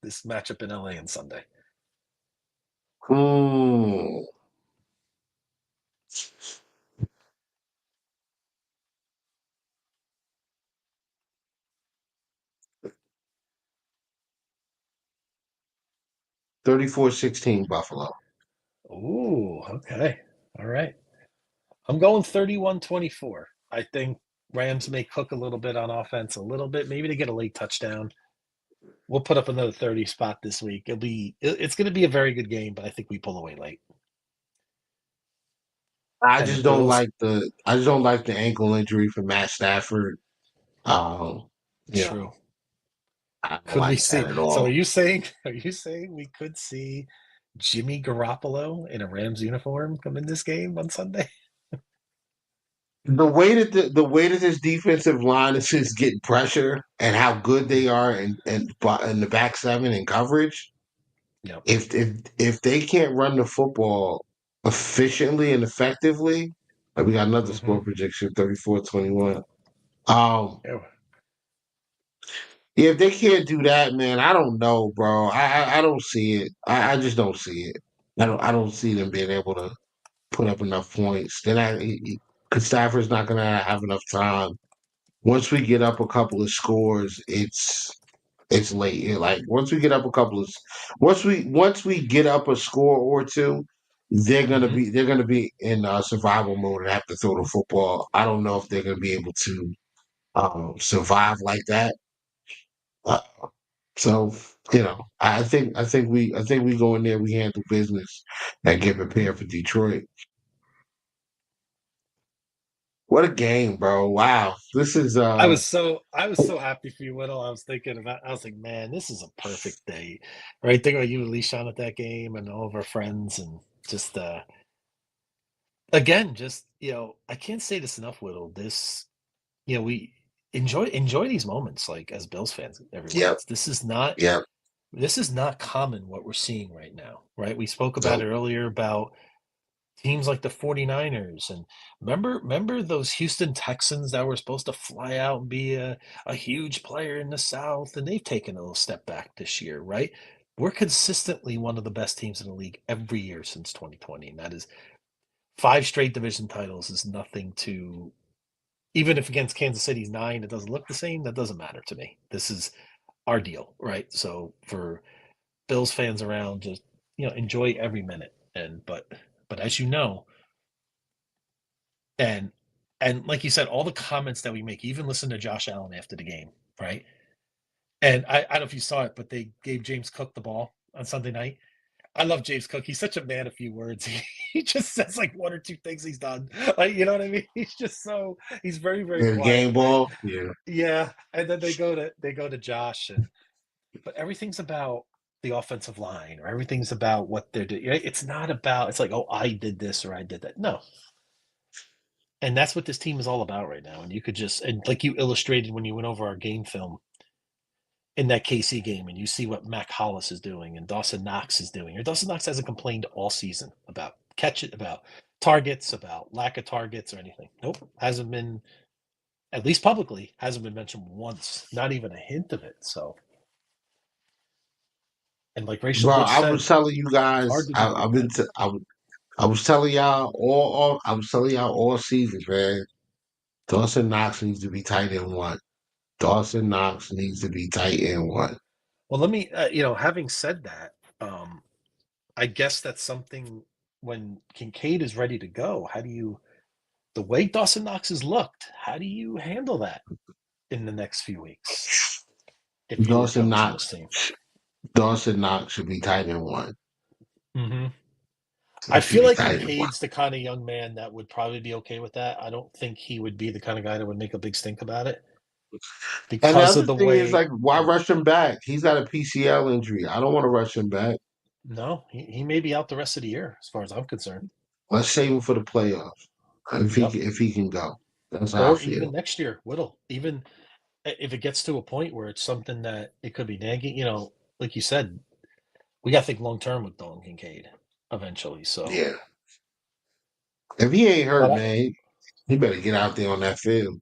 this matchup in LA on Sunday? Hmm. 34-16 Buffalo. Ooh, okay. All right. I'm going 31-24. I think Rams may cook a little bit on offense, a little bit. Maybe they get a late touchdown. We'll put up another 30 spot this week. It's going to be a very good game, but I think we pull away late. And the Bills, I just don't like the ankle injury for Matt Stafford. Um, you know, true. I don't Could we like that see? at So all. are you saying we could see Jimmy Garoppolo in a Rams uniform come in this game on Sunday? The way that this defensive line is just getting pressure and how good they are in the back seven in coverage. Yep. If they can't run the football efficiently and effectively, like we got another Mm-hmm. score prediction 34-21. Um, Yeah. yeah, if they can't do that, man, I don't know, bro. I don't see it. I just don't see it. I don't see them being able to put up enough points. Then because Stafford's not gonna have enough time. Once we get up a couple of scores, it's late. Like once we get up a couple of once we get up a score or two, Mm-hmm. they're gonna be in survival mode and have to throw the football. I don't know if they're gonna be able to survive like that. Uh, so I think we go in there, we handle business, and get Mm-hmm. prepared for Detroit. What a game, bro! Wow, this is I was so happy for you, Whittle. I was like, man, this is a perfect day. Right? Think about you and Leishan at that game and all of our friends and just again, just I can't say this enough, Whittle. We enjoy these moments like as Bills fans, everyone. yep, It's this is not common what we're seeing right now, right? We spoke about no, it earlier about teams like the 49ers and remember those Houston Texans that were supposed to fly out and be a huge player in the South, and they've taken a little step back this year, right? We're consistently one of the best teams in the league every year since 2020, and that is 5 straight division titles is nothing to even if against Kansas City's 9, it doesn't look the same. That doesn't matter to me. This is our deal, right? So for Bills fans around, just enjoy every minute. But as you know, and like you said, all the comments that we make, even listen to Josh Allen after the game, right? And I don't know if you saw it, but they gave James Cook the ball on Sunday night. I love James Cook. He's such a man of few words. He just says like one or two things he's done. Like, you know what I mean? He's very, very The quiet, game right? ball, yeah. Yeah. And then they go to Josh, but everything's about the offensive line, or everything's about what they're doing. It's not about, it's like, oh, I did this or I did that. No. And that's what this team is all about right now. And you could just, and like you illustrated when you went over our game film in that KC game, and you see what Mac Hollis is doing and Dawson Knox is doing. Or Dawson Knox hasn't complained all season about about targets, about lack of targets or anything. Nope. Hasn't been, at least publicly, hasn't been mentioned once. Not even a hint of it. So, and like Rachel Bro, Lynch I said, was telling you it's guys, hard to do I've that. been, I was telling y'all I was telling y'all all season, man. Dawson Knox needs to be tight end one. Dawson Knox needs to be tight end one. Well, let me, having said that, um, I guess that's something when Kincaid is ready to go. How do you, the way Dawson Knox has looked, how do you handle that in the next few weeks if you were Dawson coaching this Knox, team? Dawson Knox should be tight end one. Hmm. I He should feel be like tight end one. Kincaid's the kind of young man that would probably be okay with that. I don't think he would be the kind of guy that would make a big stink about it And the because of other the thing is, way. like, why rush him back? He's got a PCL injury. I don't want to rush him back. No, he may be out the rest of the year, as far as I'm concerned. Let's save him for the playoffs Yep. if he can go. That's how I Or even feel. next year, Whittle. Even if it gets to a point where it's something that it could be nagging, like you said, we got to think long term with Dalton Kincaid eventually. So, Yeah. If he ain't hurt, but man, he better get out there on that field.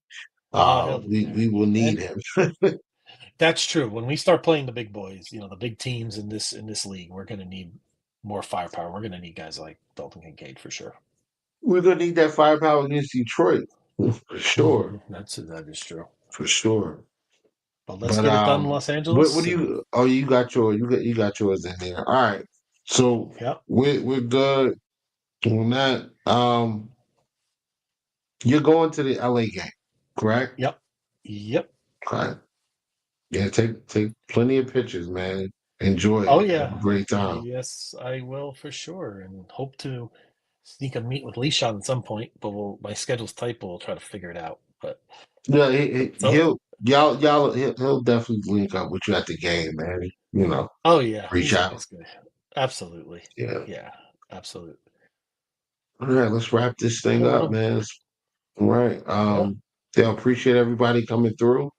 he'll be We there, will need and him. that's true. When we start playing the big boys, the big teams in this league, we're going to need more firepower. We're going to need guys like Dalton Kincaid for sure. We're gonna need that firepower against Detroit. For sure. That is true. For sure. But let's But get it done in Los what Angeles, do and you you got yours in there. All right. So yeah, we're good on that. You're going to the LA game, correct? yep, yep. Okay. Yeah, take plenty of pictures, man. Enjoy Oh it. Have yeah, a great time. yes, I will for sure, and hope to sneak a meet with Leishon at some point. But my schedule's tight, but we'll try to figure it out. But Yeah, so, he'll definitely link up with you at the game, man. oh yeah, Reach he's a out. nice guy. Absolutely, Yeah. yeah, absolutely. All right, let's wrap this thing All right, up, Whittle. man. All right. Yeah, They'll appreciate everybody coming through.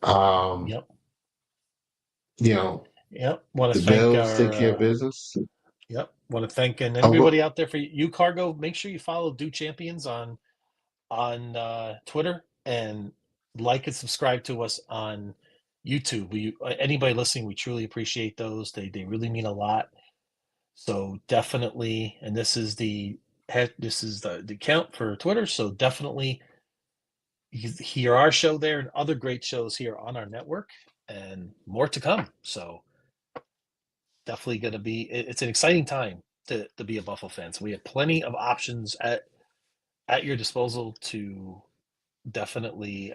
Um, yep, you know, yep. Want to the thank Bills take our care of business. yep. Want to thank and Oh, everybody out there for you, Cargo. Make sure you follow Do Champions on Twitter, and like and subscribe to us on YouTube. Anybody listening, we truly appreciate those. They really mean a lot. So definitely, and this is the account for Twitter. So definitely hear our show there and other great shows here on our network, and more to come. So definitely going to be. It's an exciting time to be a Buffalo fan. So we have plenty of options at your disposal to definitely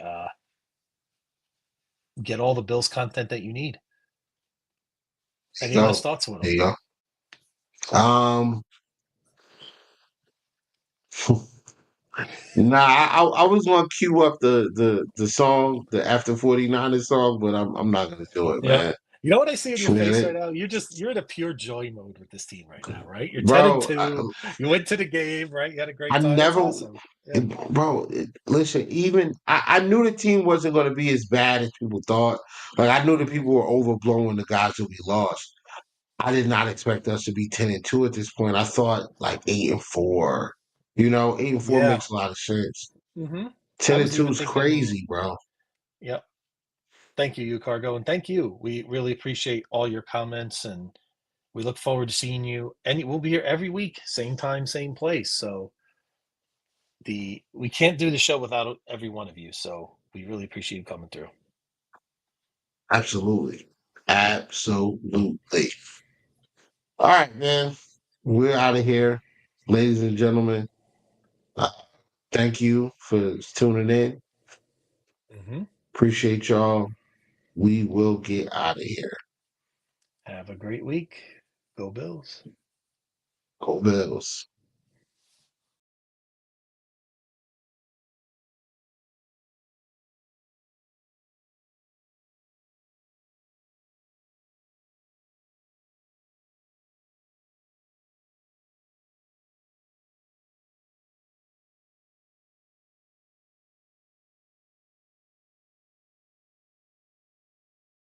get all the Bills content that you need. Any last so thoughts, there Will? you go. Nah, I was gonna cue up the song, the After 49ers song, but I'm not gonna do it, Yeah. man. You know what I see in your Man, face right now? You're in a pure joy mode with this team right now, right? You're 10 and bro, 2. You went to the game, right? You had a I great time. It's never, awesome. Yeah. listen, even I knew the team wasn't going to be as bad as people thought. Like, I knew that people were overblowing the guys that we lost. I did not expect us to be 10-2 at this point. I thought like 8-4. 8-4 Yeah. makes a lot of sense. Hmm. I Ten and was two even is thinking, crazy, bro. yep. Thank you, Cargo, and thank you. We really appreciate all your comments, and we look forward to seeing you. And we'll be here every week, same time, same place. So we can't do the show without every one of you. So we really appreciate you coming through. Absolutely. Absolutely. All right, man. We're out of here. Ladies and gentlemen, uh, thank you for tuning in. Hmm. Appreciate y'all. We will get out of here. Have a great week. Go Bills. Go Bills.